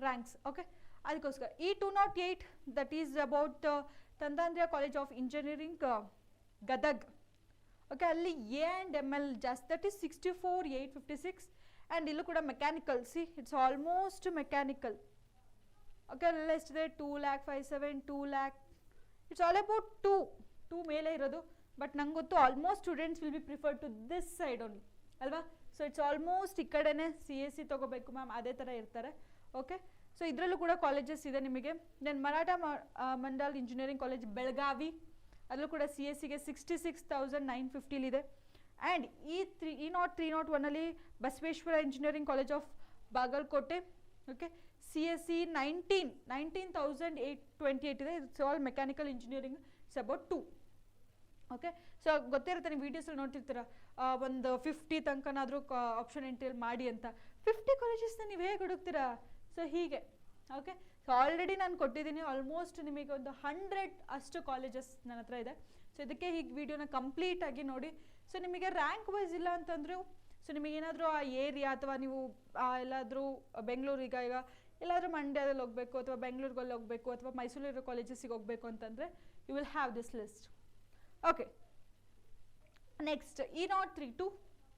ರ್ಯಾಂಕ್ಸ್. ಓಕೆ, ಅದಕ್ಕೋಸ್ಕರ E208 that is about Tontadarya college of engineering Gadag. Okay, ಅಲ್ಲಿ A&ML ಜಾಸ್ತಿ, ದಟ್ ಈಸ್ 64,856. ಆ್ಯಂಡ್ ಇಲ್ಲೂ ಕೂಡ mechanical. See it's almost mechanical. Okay, ಅಲ್ಲೆಲ್ಲ ಎಷ್ಟಿದೆ 2,57,000, 2 lakh. ಇಟ್ಸ್ ಆಲ್ ಅಬೌಟ್ 2 ಮೇಲೆ ಇರೋದು. ಬಟ್ ನಂಗೆ ಗೊತ್ತು almost students will be prefer to this side only ಅಲ್ವಾ. ಸೊ ಇಟ್ಸ್ ಆಲ್ಮೋಸ್ಟ್ ಈ ಕಡೆನೇ CSE ತೊಗೋಬೇಕು ಮ್ಯಾಮ್, ಅದೇ ಥರ ಇರ್ತಾರೆ. ಓಕೆ, ಸೊ ಇದರಲ್ಲೂ ಕೂಡ ಕಾಲೇಜಸ್ ಇದೆ ನಿಮಗೆ. Then Maratha Mandal engineering college Belagavi, ಅದರಲ್ಲೂ ಕೂಡ CSEಗೆ 66,950 and E031 Basaveshwara engineering college of Bagalkote. Okay, CSE 19,828 ಇದೆ. It's all mechanical engineering. It's about 2. Okay, so ಗೊತ್ತಿರುತ್ತೆ, ನೀವು ವೀಡಿಯೋಸಲ್ಲಿ ನೋಡ್ತಿರ್ತೀರ ಒಂದು 50 ತನಕನಾದರೂ ಆಪ್ಷನ್ ಎಂಟ್ರಿಯಲ್ಲಿ ಮಾಡಿ ಅಂತ. 50 ಕಾಲೇಜಸ್ನ ನೀವು ಹೇಗೆ ಹುಡುಕ್ತೀರಾ? ಸೊ ಹೀಗೆ. ಓಕೆ, ಸೊ ಆಲ್ರೆಡಿ ನಾನು ಕೊಟ್ಟಿದ್ದೀನಿ ಆಲ್ಮೋಸ್ಟ್ ನಿಮಗೆ ಒಂದು 100 ಅಷ್ಟು ಕಾಲೇಜಸ್ ನನ್ನ ಹತ್ರ ಇದೆ. ಸೊ ಇದಕ್ಕೆ ಹೀಗೆ ವೀಡಿಯೋನ ಕಂಪ್ಲೀಟಾಗಿ ನೋಡಿ. ಸೊ ನಿಮಗೆ ರ್ಯಾಂಕ್ ವೈಸ್ ಇಲ್ಲ ಅಂತಂದರೂ ಸೊ ನಿಮಗೇನಾದರೂ ಆ ಏರಿಯಾ ಅಥವಾ ನೀವು ಎಲ್ಲಾದರೂ ಬೆಂಗಳೂರಿಗೆ ಈಗ ಎಲ್ಲಾದರೂ ಮಂಡ್ಯದಲ್ಲಿ ಹೋಗಬೇಕು ಅಥವಾ ಬೆಂಗಳೂರಿಗಲ್ಲಿ ಹೋಗಬೇಕು ಅಥವಾ ಮೈಸೂರಿರೋ ಕಾಲೇಜಸ್ಸಿಗೆ ಹೋಗಬೇಕು ಅಂತಂದರೆ you will have this list. Okay, next E032.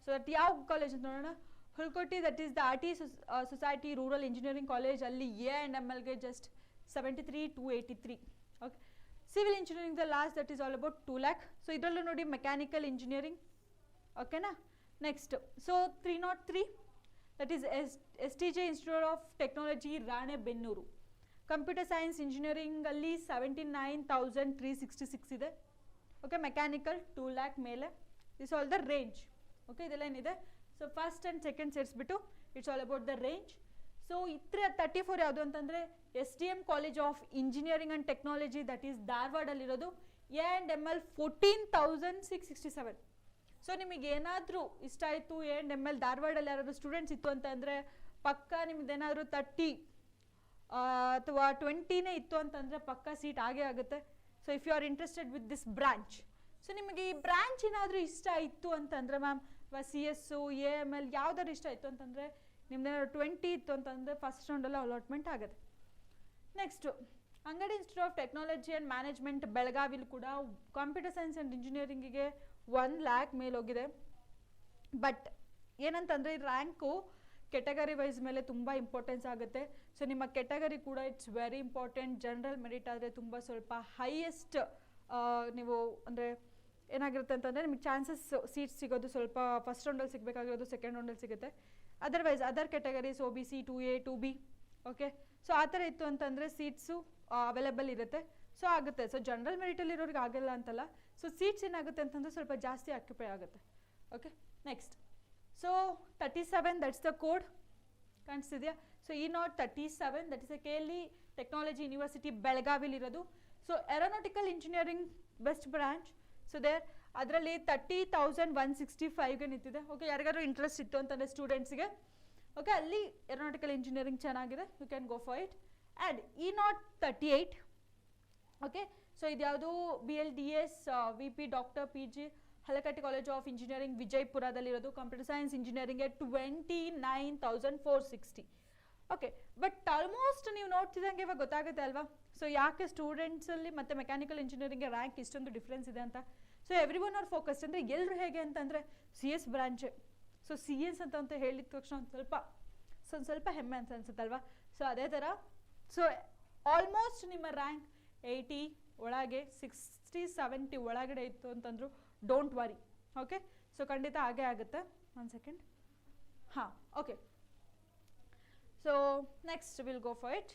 So that ಯಾವ ಕಾಲೇಜ್ ಅಂತ ನೋಡೋಣ. Hulkoti, that is the RT society rural engineering college. ಅಲ್ಲಿ A&MLಗೆ just 73,283. Okay, civil engineering the last that is all about 2 lakh. So ಇದರಲ್ಲೂ ನೋಡಿ mechanical engineering. ಓಕೆನಾ, next so 303 that is STJ institute of technology Ranebennur. Computer science ಇಂಜಿನಿಯರಿಂಗಲ್ಲಿ 79,366 ಇದೆ. Okay, mechanical 2 lakh ಮೇಲೆ. This all the range. Okay, ಇದೆಲ್ಲ ಏನಿದೆ. So first and second ಸೇರಿಸ್ಬಿಟ್ಟು it's all about the range. So 34 ಯಾವುದು ಅಂತಂದರೆ STM college of engineering and technology, that is ಧಾರವಾಡಲ್ಲಿರೋದು. A&ML 14,667. So ನಿಮಗೆ ಏನಾದರೂ ಇಷ್ಟ ಆಯಿತು A&ML ಧಾರವಾಡಲ್ಲಿ ಯಾರಾದರೂ ಸ್ಟೂಡೆಂಟ್ಸ್ ಇತ್ತು ಅಂತಂದರೆ ಪಕ್ಕ ನಿಮ್ದೇನಾದರೂ 30 ಅಥವಾ 20ನೇ ಇತ್ತು ಅಂತಂದರೆ ಪಕ್ಕ ಸೀಟ್ ಆಗೇ ಆಗುತ್ತೆ. So if you are interested with this branch, so ನಿಮಗೆ ಈ ಬ್ರಾಂಚ್ ಏನಾದರೂ ಇಷ್ಟ ಇತ್ತು ಅಂತಂದರೆ ಮ್ಯಾಮ್ CS AML ಯಾವ್ದಾದ್ರು ಇಷ್ಟ ಇತ್ತು ಅಂತಂದರೆ ನಿಮ್ದೇನಾದ್ರು 20 ಇತ್ತು ಅಂತಂದರೆ ಫಸ್ಟ್ ರೌಂಡಲ್ಲಿ ಅಲಾಟ್ಮೆಂಟ್ ಆಗುತ್ತೆ. Next Angadi institute of technology and management ಬೆಳಗಾವಿಲಿ ಕೂಡ ಕಂಪ್ಯೂಟರ್ ಸೈನ್ಸ್ ಆ್ಯಂಡ್ ಇಂಜಿನಿಯರಿಂಗಿಗೆ 1 lakh ಮೇಲೆ ಹೋಗಿದೆ. ಬಟ್ ಏನಂತಂದರೆ ಈ ರ್ಯಾಂಕು ಕೆಟಗರಿ ವೈಸ್ ಮೇಲೆ ತುಂಬ ಇಂಪಾರ್ಟೆನ್ಸ್ ಆಗುತ್ತೆ. ಸೊ ನಿಮ್ಮ ಕೆಟಗರಿ ಕೂಡ it's very important. General merit ಆದರೆ ತುಂಬ ಸ್ವಲ್ಪ ಹೈಯೆಸ್ಟ್ ನೀವು ಅಂದರೆ ಏನಾಗಿರುತ್ತೆ ಅಂತಂದರೆ ನಿಮಗೆ ಚಾನ್ಸಸ್ ಸೀಟ್ಸ್ ಸಿಗೋದು ಸ್ವಲ್ಪ ಫಸ್ಟ್ ರೌಂಡಲ್ಲಿ ಸಿಗಬೇಕಾಗಿರೋದು ಸೆಕೆಂಡ್ ರೌಂಡಲ್ಲಿ ಸಿಗುತ್ತೆ. Otherwise other categories OBC 2A 2B, okay, so ಆ ಥರ ಇತ್ತು ಅಂತಂದರೆ ಸೀಟ್ಸು ಅವೈಲೇಬಲ್ ಇರುತ್ತೆ. ಸೊ ಆಗುತ್ತೆ. ಸೊ ಜನರಲ್ ಮೆರಿಟಲ್ಲಿರೋರಿಗೆ ಆಗಲ್ಲ ಅಂತಲ್ಲ. ಸೊ ಸೀಟ್ಸ್ ಏನಾಗುತ್ತೆ ಅಂತಂದರೆ ಸ್ವಲ್ಪ ಜಾಸ್ತಿ ಆಕ್ಯುಪೈ ಆಗುತ್ತೆ. Okay, next so 37 that's the code ಕಾಣಿಸ್ತಿದೆಯಾ. So E0 37 that is KLE technology university ಬೆಳಗಾವಿಲಿರೋದು. So aeronautical engineering best branch. So there ಅದರಲ್ಲಿ 30,165ಗೆ ನಿಂತಿದೆ. ಓಕೆ, ಯಾರಿಗಾದ್ರು ಇಂಟ್ರೆಸ್ಟ್ ಇತ್ತು ಅಂತಂದರೆ ಸ್ಟೂಡೆಂಟ್ಸ್ಗೆ, ಓಕೆ, ಅಲ್ಲಿ ಏರೋನಾಟಿಕಲ್ ಇಂಜಿನಿಯರಿಂಗ್ ಚೆನ್ನಾಗಿದೆ, you can go for it. And E0 38, okay, so ಇದ್ಯಾವುದು BLDS VP doctor PG Halakatti college of engineering ವಿಜಯಪುರದಲ್ಲಿರೋದು. ಕಂಪ್ಯೂಟರ್ ಸೈನ್ಸ್ ಇಂಜಿನಿಯರಿಂಗ್ಗೆ 29,460. ಓಕೆ, ಬಟ್ ಆಲ್ಮೋಸ್ಟ್ ನೀವು ನೋಡ್ತಿದ್ದಂಗೆ ಇವಾಗ ಗೊತ್ತಾಗುತ್ತೆ ಅಲ್ವಾ. ಸೊ ಯಾಕೆ ಸ್ಟೂಡೆಂಟ್ಸಲ್ಲಿ ಮತ್ತು ಮೆಕ್ಯಾನಿಕಲ್ ಇಂಜಿನಿಯರಿಂಗ್ಗೆ ರ್ಯಾಂಕ್ ಇಷ್ಟೊಂದು ಡಿಫ್ರೆನ್ಸ್ ಇದೆ ಅಂತ. So every one are focused ಅಂದರೆ ಎಲ್ಲರೂ ಹೇಗೆ ಅಂತಂದರೆ CS ಬ್ರಾಂಚೆ. ಸೊ CS ಅಂತ ಹೇಳಿದ ತಕ್ಷಣ ಒಂದು ಸ್ವಲ್ಪ ಹೆಮ್ಮೆ ಅಂತ ಅನ್ಸುತ್ತಲ್ವಾ. ಸೊ ಅದೇ ಥರ ಸೊ ಆಲ್ಮೋಸ್ಟ್ ನಿಮ್ಮ ರ್ಯಾಂಕ್ 80 ಒಳಗೆ 60-70 ಒಳಗಡೆ ಇತ್ತು ಅಂತಂದ್ರು ಡೋಂಟ್ ವರಿ. ಓಕೆ, ಸೊ ಖಂಡಿತ ಹಾಗೆ ಆಗುತ್ತೆ. 1 ಸೆಕೆಂಡ್. ಹಾಂ, okay, so next will go for it.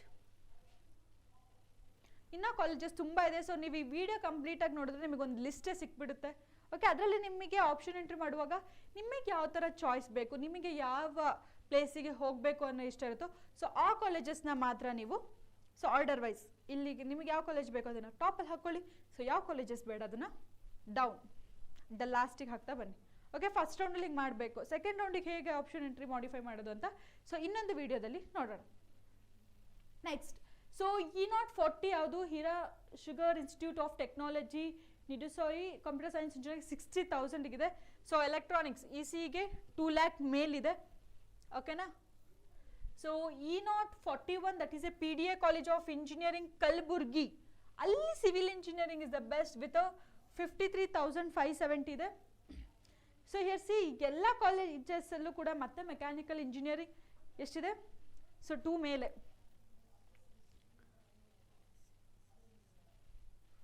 ಇನ್ನೂ ಕಾಲೇಜಸ್ ತುಂಬ ಇದೆ. ಸೊ ನೀವು ಈ ವಿಡಿಯೋ ಕಂಪ್ಲೀಟಾಗಿ ನೋಡಿದ್ರೆ ನಿಮಗೊಂದು ಲಿಸ್ಟೇ ಸಿಕ್ಬಿಡುತ್ತೆ. ಓಕೆ, ಅದರಲ್ಲಿ ನಿಮಗೆ ಆಪ್ಷನ್ ಎಂಟ್ರಿ ಮಾಡುವಾಗ ನಿಮಗೆ ಯಾವ ಥರ ಚಾಯ್ಸ್ ಬೇಕು, ನಿಮಗೆ ಯಾವ ಪ್ಲೇಸಿಗೆ ಹೋಗಬೇಕು ಅನ್ನೋ ಇಷ್ಟ ಇರುತ್ತೋ ಸೊ ಆ ಕಾಲೇಜಸ್ನ ಮಾತ್ರ ನೀವು ಸೊ ಆರ್ಡರ್ ವೈಸ್ ಇಲ್ಲಿಗೆ ನಿಮಗೆ ಯಾವ ಕಾಲೇಜ್ ಬೇಕು ಅದನ್ನು ಟಾಪಲ್ಲಿ ಹಾಕ್ಕೊಳ್ಳಿ. ಸೊ ಯಾವ ಕಾಲೇಜಸ್ ಬೇಡ ಅದನ್ನು ಡೌನ್ ದ ಲಾಸ್ಟಿಗೆ ಹಾಕ್ತಾ ಬನ್ನಿ. ಓಕೆ, ಫಸ್ಟ್ ರೌಂಡಲ್ಲಿ ಹಿಂಗೆ ಮಾಡಬೇಕು. ಸೆಕೆಂಡ್ ರೌಂಡಿಗೆ ಹೇಗೆ ಆಪ್ಷನ್ ಎಂಟ್ರಿ ಮಾಡಿಫೈ ಮಾಡೋದು ಅಂತ ಸೊ ಇನ್ನೊಂದು ವಿಡಿಯೋದಲ್ಲಿ ನೋಡೋಣ. ನೆಕ್ಸ್ಟ್ ಸೊ E0 40 ಯಾವುದು Hira sugar institute of technology Nidasoshi computer science engineering 60,000 ಇದೆ. ಸೊ ಎಲೆಕ್ಟ್ರಾನಿಕ್ಸ್ ECಗೆ 2 lakh ಮೇಲಿದೆ. ಓಕೆನಾ. So E0 41 that is a PDA college of engineering Kalaburagi, ಅಲ್ಲಿ civil engineering is the best with 53,570 ಇದೆ. ಸೊ ಹಿಯರ್ ಸಿ ಎಲ್ಲ ಕಾಲೇಜಸ್ಸಲ್ಲೂ ಕೂಡ ಮತ್ತೆ ಮೆಕ್ಯಾನಿಕಲ್ ಇಂಜಿನಿಯರಿಂಗ್ ಎಷ್ಟಿದೆ. ಸೊ 2 ಮೇಲೆ.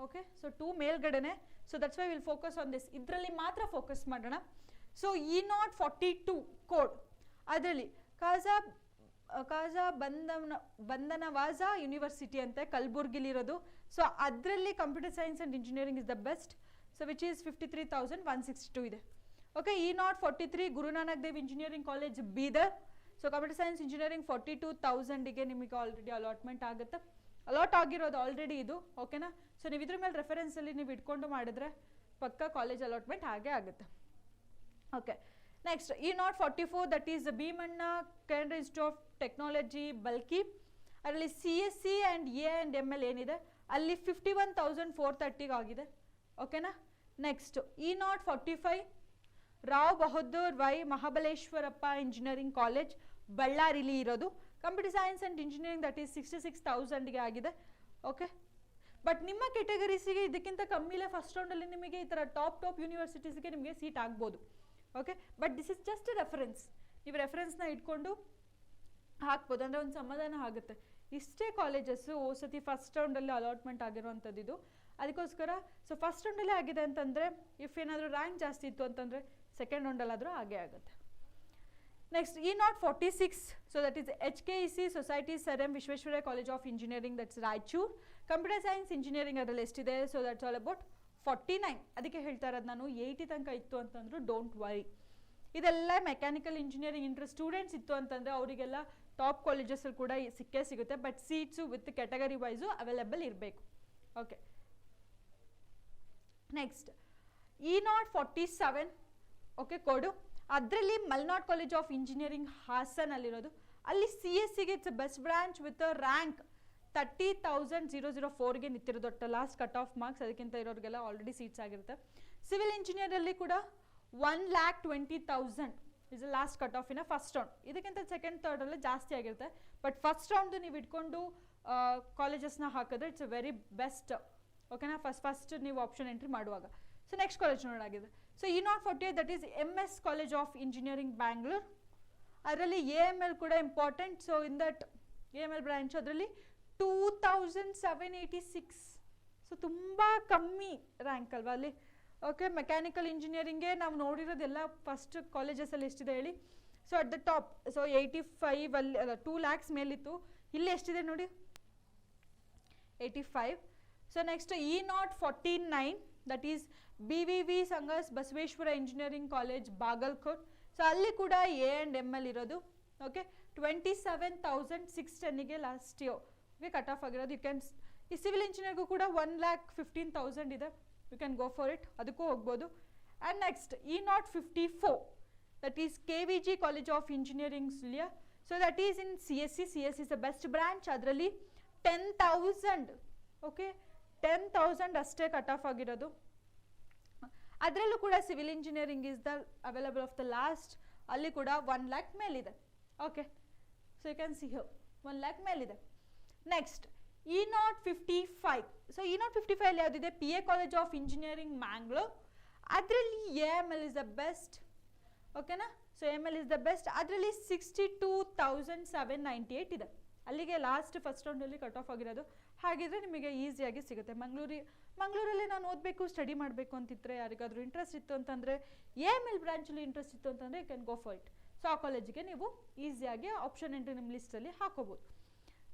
ಓಕೆ, ಸೊ 2 ಮೇಲ್ಗಡೆನೆ. So that's why will focus on this. ಇದರಲ್ಲಿ ಮಾತ್ರ ಫೋಕಸ್ ಮಾಡೋಣ. ಸೊ E0 42 ಕೋಡ್ ಅದರಲ್ಲಿ ಕಾಜಾ ಬಂದನವಾಜ ಯೂನಿವರ್ಸಿಟಿ ಅಂತ ಕಲಬುರ್ಗಿಲಿರೋದು. ಸೊ ಅದರಲ್ಲಿ computer science and engineering is the best. So which is 53,162 ಇದೆ. Okay, E0 43 Guru Nanak Dev engineering college Bidar. So computer science engineering 42,000ಗೆ ನಿಮಗೆ ಆಲ್ರೆಡಿ ಅಲಾಟ್ಮೆಂಟ್ ಆಗುತ್ತೆ. ಅಲಾಟ್ ಆಗಿರೋದು ಆಲ್ರೆಡಿ ಇದು. ಓಕೆನಾ. ಸೊ ನೀವು ಇದ್ರ ಮೇಲೆ ರೆಫರೆನ್ಸಲ್ಲಿ ನೀವು ಇಟ್ಕೊಂಡು ಮಾಡಿದ್ರೆ ಪಕ್ಕ ಕಾಲೇಜ್ ಅಲಾಟ್ಮೆಂಟ್ ಹಾಗೆ ಆಗುತ್ತೆ. Okay, next E0 44 that is Bhimanna Khandre institute of technology ಬಲ್ಕಿ. ಅದರಲ್ಲಿ CSC ಆ್ಯಂಡ್ A&ML ಏನಿದೆ ಅಲ್ಲಿ 51,430 ಆಗಿದೆ. ಓಕೆನಾ. Next E0 45 Rao Bahadur Y Mahabaleshwarappa engineering college ಬಳ್ಳಾರಿಲಿ ಇರೋದು. Computer science and engineering that is 66,000ಗೆ ಆಗಿದೆ. ಓಕೆ, ಬಟ್ ನಿಮ್ಮ ಕೆಟಗರೀಸಿಗೆ ಇದಕ್ಕಿಂತ ಕಮ್ಮಿಲೇ ಫಸ್ಟ್ ರೌಂಡಲ್ಲಿ ನಿಮಗೆ ಈ ಥರ ಟಾಪ್ ಯೂನಿವರ್ಸಿಟೀಸ್ಗೆ ನಿಮಗೆ ಸೀಟ್ ಆಗ್ಬೋದು. Okay, but this is just reference. ನೀವು ರೆಫರೆನ್ಸ್ನ ಇಟ್ಕೊಂಡು ಹಾಕ್ಬೋದು, ಅಂದರೆ ಒಂದು ಸಮಾಧಾನ ಆಗುತ್ತೆ. ಇಷ್ಟೇ ಕಾಲೇಜಸ್ಸು ಸತಿ ಫಸ್ಟ್ ರೌಂಡಲ್ಲಿ ಅಲಾಟ್ಮೆಂಟ್ ಆಗಿರೋವಂಥದ್ದು ಇದು. ಅದಕ್ಕೋಸ್ಕರ ಸೊ ಫಸ್ಟ್ ರೌಂಡಲ್ಲೇ ಆಗಿದೆ ಅಂತಂದರೆ ಇಫ್ ಏನಾದರೂ ರ್ಯಾಂಕ್ ಜಾಸ್ತಿ ಇತ್ತು ಅಂತಂದರೆ ಸೆಕೆಂಡ್ ರೌಂಡಲ್ಲಾದರೂ ಹಾಗೇ ಆಗುತ್ತೆ. Next E046, so that is HKEC society sir M Visvesvaraya college of engineering, that's Raichur. Computer science engineering ಅದರಲ್ಲಿ ಎಷ್ಟಿದೆ, ಸೊ ದಟ್ಸ್ ಆಲ್ ಅಬೌಟ್ 49. ಅದಕ್ಕೆ ಹೇಳ್ತಾ ಇರೋದು ನಾನು 80 ತನಕ ಇತ್ತು ಅಂತಂದ್ರು ಡೋಂಟ್ ವರಿ. ಇದೆಲ್ಲ ಮೆಕ್ಯಾನಿಕಲ್ ಇಂಜಿನಿಯರಿಂಗ್ ಇಂಟ್ರೆಸ್ಟ್ ಸ್ಟೂಡೆಂಟ್ಸ್ ಇತ್ತು ಅಂತಂದರೆ ಅವರಿಗೆಲ್ಲ ಟಾಪ್ ಕಾಲೇಜಸಲ್ಲಿ ಕೂಡ ಸಿಕ್ಕೇ ಸಿಗುತ್ತೆ, but seats with category wise available ಇರಬೇಕು. Okay, next E047, okay code. ಅದರಲ್ಲಿ ಮಲ್ನಾಡ್ ಕಾಲೇಜ್ ಆಫ್ ಇಂಜಿನಿಯರಿಂಗ್ ಹಾಸನಲ್ಲಿರೋದು. ಅಲ್ಲಿ CSCಗೆ it's best branch with rank 30,004ಗೆ ನಿಂತಿರೋದು. ಲಾಸ್ಟ್ ಕಟ್ ಆಫ್ ಮಾರ್ಕ್ಸ್, ಅದಕ್ಕಿಂತ ಇರೋರಿಗೆಲ್ಲ ಆಲ್ರೆಡಿ ಸೀಟ್ಸ್ ಆಗಿರುತ್ತೆ. ಸಿವಿಲ್ ಇಂಜಿನಿಯರಲ್ಲಿ ಕೂಡ 1,20,000 is last cut off in first round. ಇದಕ್ಕಿಂತ ಸೆಕೆಂಡ್ ಥರ್ಡಲ್ಲೇ ಜಾಸ್ತಿ ಆಗಿರುತ್ತೆ, ಬಟ್ ಫಸ್ಟ್ ರೌಂಡು ನೀವು ಇಟ್ಕೊಂಡು ಕಾಲೇಜಸ್ನ ಹಾಕಿದ್ರೆ ಇಟ್ಸ್ ಅ ವೆರಿ ಬೆಸ್ಟ್. ಓಕೆನಾ, ಫಸ್ಟ್ ನೀವು ಆಪ್ಷನ್ ಎಂಟ್ರಿ ಮಾಡುವಾಗ. ಸೊ ನೆಕ್ಸ್ಟ್ ಕಾಲೇಜ್ ನೋಡಾಗಿದೆ. So E048 that is MS college of engineering Bangalore. ಅದರಲ್ಲಿ AML ಕೂಡ important. So in that AML branch ಅದರಲ್ಲಿ 2,786, ಸೊ ತುಂಬ ಕಮ್ಮಿ ರ್ಯಾಂಕ್ ಅಲ್ವಾ ಅಲ್ಲಿ. ಓಕೆ, ಮೆಕ್ಯಾನಿಕಲ್ ಇಂಜಿನಿಯರಿಂಗ್ಗೆ ನಾವು ನೋಡಿರೋದೆಲ್ಲ ಫಸ್ಟ್ ಕಾಲೇಜಸಲ್ಲಿ ಎಷ್ಟಿದೆ ಹೇಳಿ. So at the top, so 85 ಅಲ್ಲಿ ಅಲ್ಲ 2 lakhs ಮೇಲಿತ್ತು. ಇಲ್ಲಿ ಎಷ್ಟಿದೆ ನೋಡಿ, 85. So next E049 that is BVV Sangha's Basaveshwara engineering college Bagalkot. So ಅಲ್ಲಿ ಕೂಡ A&ML ಇರೋದು. ಓಕೆ, 27,610ಗೆ last year okay cut off ಆಗಿರೋದು. ಯು ಕ್ಯಾನ್ ಈ ಸಿವಿಲ್ ಇಂಜಿನಿಯರ್ಗೂ ಕೂಡ 1,15,000 ಇದೆ, you can go for it, ಅದಕ್ಕೂ ಹೋಗ್ಬೋದು. And next E054 that is KVG college of engineering Sullia. So that is in CSC is the best branch. ಅದರಲ್ಲಿ 10,000 okay 10,000 ಅಷ್ಟೇ cut off ಆಗಿರೋದು. ಅದರಲ್ಲೂ ಕೂಡ civil engineering is the available of the last. ಅಲ್ಲಿ ಕೂಡ 1 lakh ಮೇಲಿದೆ. Okay, so you can see here 1 lakh ಮೇಲಿದೆ. Next E055. So E055 ಅಲ್ಲಿ ಯಾವುದಿದೆ, PA college of engineering Mangalore. ಅದರಲ್ಲಿ AML ಇಸ್ ದ ಬೆಸ್ಟ್. ಓಕೆನಾ, so AML is the best. ಅದರಲ್ಲಿ 62,798 ಇದೆ. ಅಲ್ಲಿಗೆ ಲಾಸ್ಟ್ ಫಸ್ಟ್ ರೌಂಡಲ್ಲಿ ಕಟ್ ಆಫ್ ಆಗಿರೋದು. ಹಾಗಿದ್ರೆ ನಿಮಗೆ ಈಸಿಯಾಗಿ ಸಿಗುತ್ತೆ. ಮಂಗಳೂರಲ್ಲಿ ನಾನು ಓದಬೇಕು ಸ್ಟಡಿ ಮಾಡಬೇಕು ಅಂತಿದ್ರೆ, ಯಾರಿಗಾದರೂ ಇಂಟ್ರೆಸ್ಟ್ ಇತ್ತು ಅಂತಂದರೆ, AML ಬ್ರಾಂಚಲ್ಲಿ ಇಂಟ್ರೆಸ್ಟ್ ಇತ್ತು ಅಂತಂದರೆ you can go for it. So ಆ ಕಾಲೇಜಿಗೆ ನೀವು ಈಸಿಯಾಗಿ ಆಪ್ಷನ್ ಎಂಟ್ರಿ ನಿಮ್ಮ ಲಿಸ್ಟಲ್ಲಿ ಹಾಕೋಬೋದು.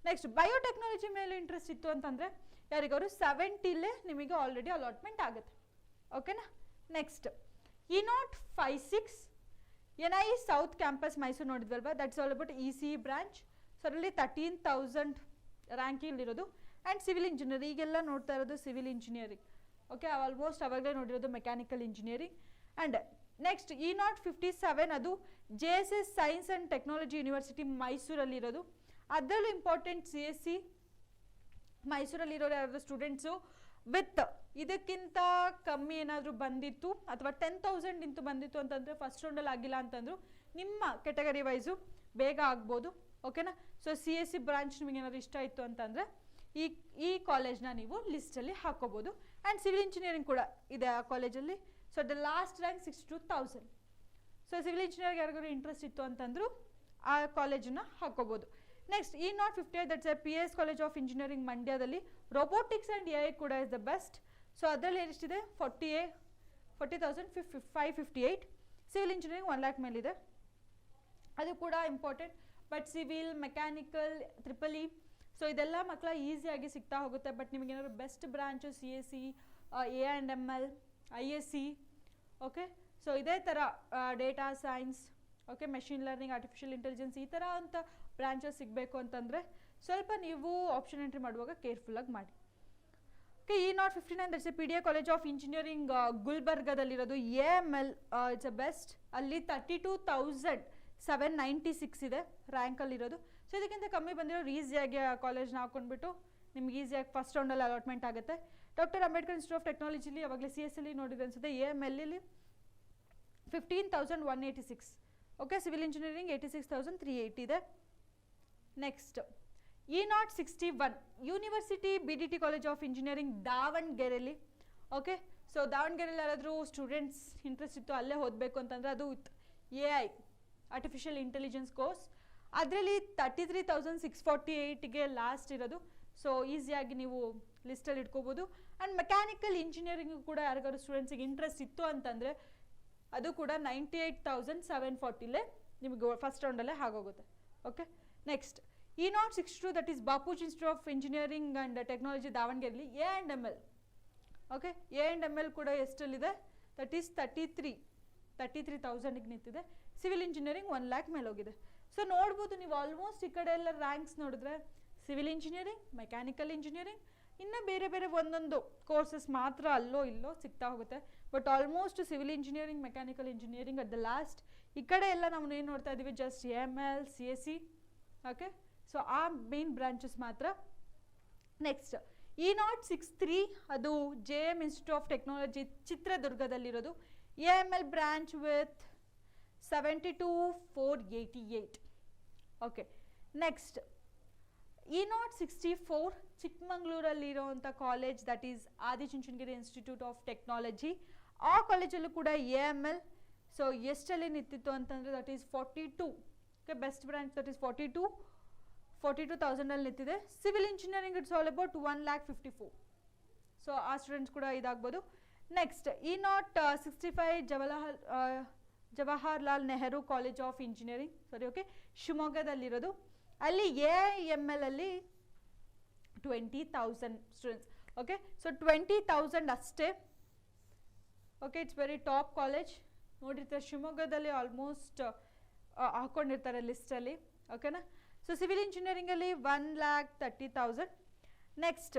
ನೆಕ್ಸ್ಟ್ ಬಯೋಟೆಕ್ನಾಲಜಿ ಮೇಲೆ ಇಂಟ್ರೆಸ್ಟ್ ಇತ್ತು ಅಂತಂದರೆ ಯಾರಿಗಾದ್ರು 70ಲೇ ನಿಮಗೆ ಆಲ್ರೆಡಿ ಅಲಾಟ್ಮೆಂಟ್ ಆಗುತ್ತೆ. ಓಕೆನಾ, next E056 NI south campus Mysore ನೋಡಿದ್ವಲ್ವಾ, that's all about ECE branch. So ಅದರಲ್ಲಿ 13,000 ರ್ಯಾಂಕಿಲ್ಲಿರೋದು. ಆ್ಯಂಡ್ ಸಿವಿಲ್ ಇಂಜಿನಿಯರಿಂಗ್, ಈಗೆಲ್ಲ ನೋಡ್ತಾ ಇರೋದು ಸಿವಿಲ್ ಇಂಜಿನಿಯರಿಂಗ್. ಓಕೆ, ಆಲ್ಮೋಸ್ಟ್ ಅವಾಗಲೇ ನೋಡಿರೋದು mechanical engineering. And next E057 ಅದು JSS science and technology university ಮೈಸೂರಲ್ಲಿರೋದು. ಅದರಲ್ಲೂ ಇಂಪಾರ್ಟೆಂಟ್ CSC ಮೈಸೂರಲ್ಲಿರೋರು ಯಾರಾದರೂ ಸ್ಟೂಡೆಂಟ್ಸು ವಿತ್ ಇದಕ್ಕಿಂತ ಕಮ್ಮಿ ಏನಾದರೂ ಬಂದಿತ್ತು ಅಥವಾ 10,000 ಇಂತು ಬಂದಿತ್ತು ಅಂತಂದರೆ ಫಸ್ಟ್ ರೌಂಡಲ್ಲಿ ಆಗಿಲ್ಲ ಅಂತಂದ್ರು ನಿಮ್ಮ ಕೆಟಗರಿ ವೈಸು ಬೇಗ ಆಗ್ಬೋದು. ಓಕೆನಾ, ಸೊ CSC ಬ್ರಾಂಚ್ ನಿಮಗೆ ಏನಾದರೂ ಇಷ್ಟ ಇತ್ತು ಅಂತಂದರೆ ಈ ಕಾಲೇಜ್ನ ನೀವು ಲಿಸ್ಟಲ್ಲಿ ಹಾಕೋಬೋದು. ಆ್ಯಂಡ್ ಸಿವಿಲ್ ಇಂಜಿನಿಯರಿಂಗ್ ಕೂಡ ಇದೆ ಆ ಕಾಲೇಜಲ್ಲಿ. So the last rank 62,000. So civil engineering ಯಾರಿಗಾದ್ರು ಇಂಟ್ರೆಸ್ಟ್ ಇತ್ತು ಅಂತಂದ್ರು ಆ ಕಾಲೇಜನ್ನ ಹಾಕೋಬೋದು. Next E058 that's A PS college of engineering ಮಂಡ್ಯದಲ್ಲಿ. ರೋಬೋಟಿಕ್ಸ್ ಆ್ಯಂಡ್ AI ಕೂಡ ಇಸ್ ದ ಬೆಸ್ಟ್. ಸೊ ಅದರಲ್ಲಿ ಎಷ್ಟಿದೆ, 40,558. ಸಿವಿಲ್ ಇಂಜಿನಿಯರಿಂಗ್ 1 lakh ಮೇಲಿದೆ, ಅದು ಕೂಡ important. But civil, mechanical, EEE so ಇದೆಲ್ಲ ಮಕ್ಕಳ ಈಸಿಯಾಗಿ ಸಿಗ್ತಾ ಹೋಗುತ್ತೆ. ಬಟ್ ನಿಮಗೇನಾದ್ರು best branch CSC, A&ML, ISC. Okay, so ಇದೇ ಥರ data science, okay machine learning, artificial intelligence ಈ ಥರ ಅಂತ ಬ್ರಾಂಚಸ್ ಸಿಗಬೇಕು ಅಂತಂದರೆ ಸ್ವಲ್ಪ ನೀವು ಆಪ್ಷನ್ ಎಂಟ್ರಿ ಮಾಡುವಾಗ ಕೇರ್ಫುಲ್ಲಾಗಿ ಮಾಡಿ. Okay, E059 that's a PDA college of engineering ಗುಲ್ಬರ್ಗದಲ್ಲಿರೋದು. AML it's a best. ಅಲ್ಲಿ 32,796 ಇದೆ ರ್ಯಾಂಕಲ್ಲಿರೋದು. ಸೊ ಇದಕ್ಕಿಂತ ಕಮ್ಮಿ ಬಂದಿರೋರು ಈಸಿಯಾಗಿ ಆ ಕಾಲೇಜ್ನ ಹಾಕೊಂಡ್ಬಿಟ್ಟು ನಿಮ್ಗೆ ಈಸಿಯಾಗಿ ಫಸ್ಟ್ ರೌಂಡಲ್ಲಿ ಅಲಾಟ್ಮೆಂಟ್ ಆಗುತ್ತೆ. ಡಾಕ್ಟರ್ ಅಂಬೇಡ್ಕರ್ ಇನ್ಸ್ಟಿಟ್ಯೂಟ್ ಆಫ್ ಟೆಕ್ನಾಲಜಿಲಿ ಅವಾಗಲೇ CSL ನೋಡಿದ್ರೆ ಅನ್ಸುತ್ತೆ. AML 15,186. ಓಕೆ, ಸಿವಿಲ್ ಇಂಜಿನಿಯರಿಂಗ್ 86,380 ಇದೆ. Next E061 university BDT college of engineering ದಾವಣಗೆರೆಯಲ್ಲಿ. ಓಕೆ, ಸೊ ದಾವಣಗೆರೆಯಲ್ಲಿ ಯಾರಾದರೂ ಸ್ಟೂಡೆಂಟ್ಸ್ ಇಂಟ್ರೆಸ್ಟ್ ಇತ್ತು ಅಲ್ಲೇ ಓದಬೇಕು ಅಂತಂದರೆ ಅದು with AI artificial intelligence course. ಅದರಲ್ಲಿ 33,648ಗೆ ಲಾಸ್ಟ್ ಇರೋದು. ಸೊ ಈಸಿಯಾಗಿ ನೀವು ಲಿಸ್ಟಲ್ಲಿ ಇಟ್ಕೋಬೋದು. ಆ್ಯಂಡ್ ಮೆಕ್ಯಾನಿಕಲ್ ಇಂಜಿನಿಯರಿಂಗು ಕೂಡ ಯಾರಿಗಾದ್ರು ಸ್ಟೂಡೆಂಟ್ಸಿಗೆ ಇಂಟ್ರೆಸ್ಟ್ ಇತ್ತು ಅಂತಂದರೆ ಅದು ಕೂಡ 98,740ಲೇ ನಿಮಗೆ ಫಸ್ಟ್ ರೌಂಡಲ್ಲೇ ಆಗೋಗುತ್ತೆ. Okay, next E062 that is Bapuji institute of engineering and technology ದಾವಣಗೆರೆಯಲ್ಲಿ A&ML. ಓಕೆ, A&ML ಕೂಡ ಎಷ್ಟಲ್ಲಿದೆ, ದಟ್ ಈಸ್ 33,000ಗೆ ನಿಂತಿದೆ. ಸಿವಿಲ್ ಇಂಜಿನಿಯರಿಂಗ್ 1 lakh ಮೇಲೆ ಹೋಗಿದೆ. ಸೊ ನೋಡ್ಬೋದು ನೀವು ಆಲ್ಮೋಸ್ಟ್ ಈ ಕಡೆ ಎಲ್ಲ ರ್ಯಾಂಕ್ಸ್ ನೋಡಿದ್ರೆ ಸಿವಿಲ್ ಇಂಜಿನಿಯರಿಂಗ್, ಮೆಕ್ಯಾನಿಕಲ್ ಇಂಜಿನಿಯರಿಂಗ್, ಇನ್ನು ಬೇರೆ ಬೇರೆ ಒಂದೊಂದು ಕೋರ್ಸಸ್ ಮಾತ್ರ ಅಲ್ಲೋ ಇಲ್ಲೋ ಸಿಗ್ತಾ ಹೋಗುತ್ತೆ. But almost civil engineering, mechanical engineering at the last. ಈ ಕಡೆ ಎಲ್ಲ ನಾವು ಏನು ನೋಡ್ತಾ ಇದ್ದೀವಿ, just AML, CSE. Okay, so ಆ ಮೇನ್ ಬ್ರಾಂಚಸ್ ಮಾತ್ರ. ನೆಕ್ಸ್ಟ್ E063 ಅದು JM ಇನ್ಸ್ಟಿಟ್ಯೂಟ್ ಆಫ್ ಟೆಕ್ನಾಲಜಿ ಚಿತ್ರದುರ್ಗದಲ್ಲಿರೋದು. AML branch with 72,488. Okay, next E064 ಚಿಕ್ಕಮಂಗ್ಳೂರಲ್ಲಿರೋವಂಥ college, that is Adichunchanagiri institute of technology. ಆ ಕಾಲೇಜಲ್ಲೂ ಕೂಡ AML. ಸೊ ಎಷ್ಟಲ್ಲಿ ನಿಂತಿತ್ತು ಅಂತಂದರೆ that is 42. Okay, best branch that is 42,000ಅಲ್ಲಿ ನಿಂತಿದೆ. Civil engineering it's all about 1,54,000. So ಆ ಸ್ಟೂಡೆಂಟ್ಸ್ ಕೂಡ ಇದಾಗ್ಬೋದು. Next E065 Jawaharlal Nehru college of engineering, sorry, okay, ಶಿವಮೊಗ್ಗದಲ್ಲಿರೋದು. ಅಲ್ಲಿ AIML ಅಲ್ಲಿ 20,000 ಸ್ಟೂಡೆಂಟ್ಸ್. ಓಕೆ, ಸೊ 20,000 ಅಷ್ಟೇ. Okay, it's very top college. ನೋಡಿರ್ತಾರೆ ಶಿವಮೊಗ್ಗದಲ್ಲಿ ಆಲ್ಮೋಸ್ಟ್ ಹಾಕ್ಕೊಂಡಿರ್ತಾರೆ ಲಿಸ್ಟಲ್ಲಿ. ಓಕೆನಾ. ಸೊ ಸಿವಿಲ್ ಇಂಜಿನಿಯರಿಂಗಲ್ಲಿ 1,30,000. Next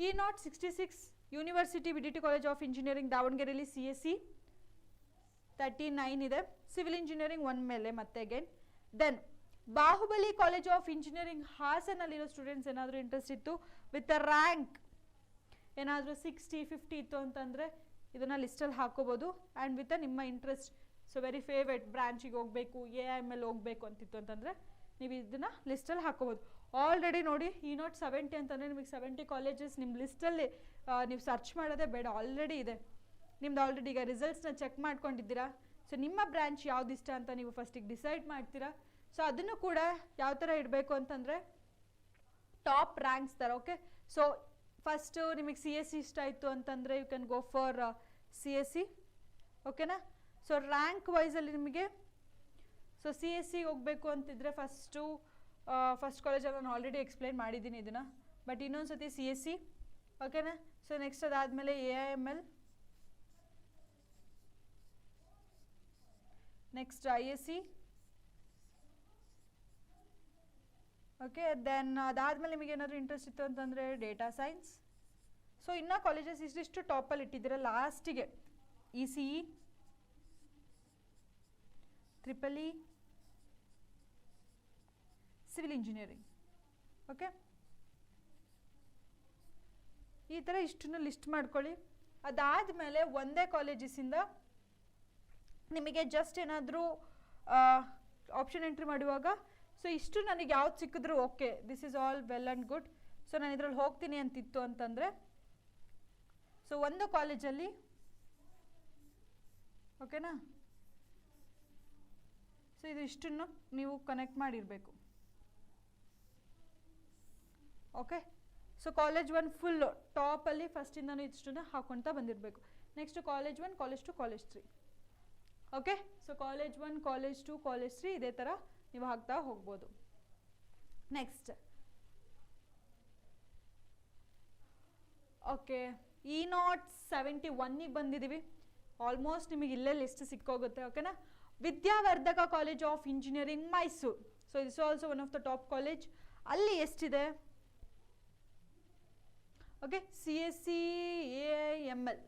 E066 university VDT college of engineering ದಾವಣಗೆರೆಯಲ್ಲಿ CSE 39 ಇದೆ. ಸಿವಿಲ್ ಇಂಜಿನಿಯರಿಂಗ್ 1 ಮೇಲೆ ಮತ್ತೆ again. Then Bahubali college of engineering ಹಾಸನಲ್ಲಿರೋ ಸ್ಟೂಡೆಂಟ್ಸ್ ಏನಾದರೂ ಇಂಟ್ರೆಸ್ಟ್ ಇತ್ತು ವಿತ್ ಅ ರ್ಯಾಂಕ್ ಏನಾದರೂ 60, 50 ಇತ್ತು ಅಂತಂದರೆ ಇದನ್ನು ಲಿಸ್ಟಲ್ಲಿ ಹಾಕೋಬೋದು. ಆ್ಯಂಡ್ ವಿತ್ ನಿಮ್ಮ ಇಂಟ್ರೆಸ್ಟ್, ಸೊ ವೆರಿ ಫೇವ್ರೇಟ್ ಬ್ರಾಂಚಿಗೆ ಹೋಗಬೇಕು, AIML ಹೋಗಬೇಕು ಅಂತಿತ್ತು ಅಂತಂದರೆ ನೀವು ಇದನ್ನು ಲಿಸ್ಟಲ್ಲಿ ಹಾಕೋಬೋದು. ಆಲ್ರೆಡಿ ನೋಡಿ E070 ಅಂತಂದರೆ ನಿಮಗೆ 70 ಕಾಲೇಜಸ್ ನಿಮ್ಮ ಲಿಸ್ಟಲ್ಲಿ ನೀವು ಸರ್ಚ್ ಮಾಡೋದೇ ಬೇಡ, ಆಲ್ರೆಡಿ ಇದೆ ನಿಮ್ದು. ಆಲ್ರೆಡಿ ಈಗ ರಿಸಲ್ಟ್ಸ್ನ ಚೆಕ್ ಮಾಡ್ಕೊಂಡಿದ್ದೀರಾ. ಸೊ ನಿಮ್ಮ ಬ್ರಾಂಚ್ ಯಾವ್ದು ಇಷ್ಟ ಅಂತ ನೀವು ಫಸ್ಟಿಗೆ ಡಿಸೈಡ್ ಮಾಡ್ತೀರಾ. ಸೊ ಅದನ್ನು ಕೂಡ ಯಾವ ಥರ ಇಡಬೇಕು ಅಂತಂದರೆ ಟಾಪ್ ರ್ಯಾಂಕ್ಸ್ ಥರ. ಓಕೆ, ಸೊ ಫಸ್ಟು ನಿಮಗೆ CSE ಇಷ್ಟ ಆಯಿತು ಅಂತಂದರೆ you can go for CSE. ಓಕೆನಾ. ಸೊ ರ್ಯಾಂಕ್ ವೈಸಲ್ಲಿ ನಿಮಗೆ ಸೊ CSE ಹೋಗಬೇಕು ಅಂತಿದ್ರೆ ಫಸ್ಟ್ ಕಾಲೇಜಲ್ಲಿ ನಾನು ಆಲ್ರೆಡಿ ಎಕ್ಸ್ಪ್ಲೈನ್ ಮಾಡಿದ್ದೀನಿ ಇದನ್ನು, ಬಟ್ ಇನ್ನೊಂದು ಸತಿ CSE. ಓಕೆನಾ. ಸೊ ನೆಕ್ಸ್ಟ್ ಅದಾದಮೇಲೆ AIML, ನೆಕ್ಸ್ಟ್ ISE. ಓಕೆ, ದೆನ್ ಅದಾದಮೇಲೆ ನಿಮಗೆ ಏನಾದರೂ ಇಂಟ್ರೆಸ್ಟ್ ಇತ್ತು ಅಂತಂದರೆ ಡೇಟಾ ಸೈನ್ಸ್. ಸೊ ಇನ್ನೂ ಕಾಲೇಜಸ್ ಇಷ್ಟಿಷ್ಟು ಟಾಪಲ್ಲಿ ಇಟ್ಟಿದ್ದೀರ. ಲಾಸ್ಟಿಗೆ ECE, EEE, civil engineering. Okay, ಈ ಥರ ಇಷ್ಟನ್ನು ಲಿಸ್ಟ್ ಮಾಡ್ಕೊಳ್ಳಿ. ಅದಾದಮೇಲೆ ಒಂದೇ ಕಾಲೇಜಸ್ಸಿಂದ ನಿಮಗೆ ಜಸ್ಟ್ ಏನಾದರೂ ಆಪ್ಷನ್ ಎಂಟ್ರಿ ಮಾಡುವಾಗ ಸೊ ಇಷ್ಟು ನನಗೆ ಯಾವ್ದು ಸಿಕ್ಕಿದ್ರು okay, this is all well and good. So ನಾನು ಇದರಲ್ಲಿ ಹೋಗ್ತೀನಿ ಅಂತಿತ್ತು ಅಂತಂದರೆ ಸೊ ಒಂದು ಕಾಲೇಜಲ್ಲಿ ಓಕೆನಾ. ಸೊ ಇದು ಇಷ್ಟನ್ನು ನೀವು ಕನೆಕ್ಟ್ ಮಾಡಿರಬೇಕು. ಓಕೆ, ಸೊ ಕಾಲೇಜ್ 1 ಫುಲ್ ಟಾಪಲ್ಲಿ ಫಸ್ಟಿಂದನೂ ಇಷ್ಟನ್ನು ಹಾಕೊಳ್ತಾ ಬಂದಿರಬೇಕು. Next college 1, college 2, college 3. Okay, so college 1, college 2, college 3 ಇದೇ ಥರ ನೀವು ಹಾಕ್ತಾ ಹೋಗ್ಬೋದು. ನೆಕ್ಸ್ಟ್ ಓಕೆ, E071ಗೆ ಬಂದಿದ್ದೀವಿ. ಆಲ್ಮೋಸ್ಟ್ ನಿಮಗೆ ಇಲ್ಲೇ ಲಿಸ್ಟ್ ಸಿಕ್ಕೋಗುತ್ತೆ. ಓಕೆನಾ. Vidyavardhaka college of engineering Mysore. So this also one of the top college. ಅಲ್ಲಿ ಎಷ್ಟಿದೆ, okay, CSE, AIML.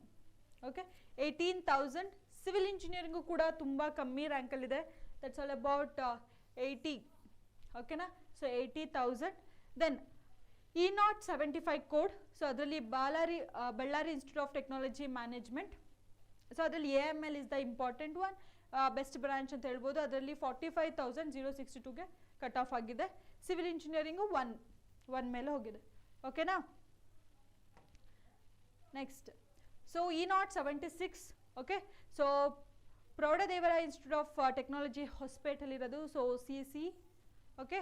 Okay, 18,000. Civil engineering ಕೂಡ ತುಂಬ ಕಮ್ಮಿ ರ್ಯಾಂಕಲ್ಲಿದೆ. That's all about 80. ಓಕೆನಾ. So 80,000. Then E075 code. So ಅದರಲ್ಲಿ Ballari institute of technology management. So ಅದರಲ್ಲಿ AIML is the important one, best branch ಅಂತ ಹೇಳ್ಬೋದು. ಅದರಲ್ಲಿ 45,062ಗೆ ಕಟ್ ಆಫ್ ಆಗಿದೆ. ಸಿವಿಲ್ ಇಂಜಿನಿಯರಿಂಗು 1 ಮೇಲೆ ಹೋಗಿದೆ. ಓಕೆನಾ. Next so E076. Okay, so Proudhadevara institute of technology ಹೊಸಪೇಟೆಲಿರೋದು. So CSE. ಓಕೆ,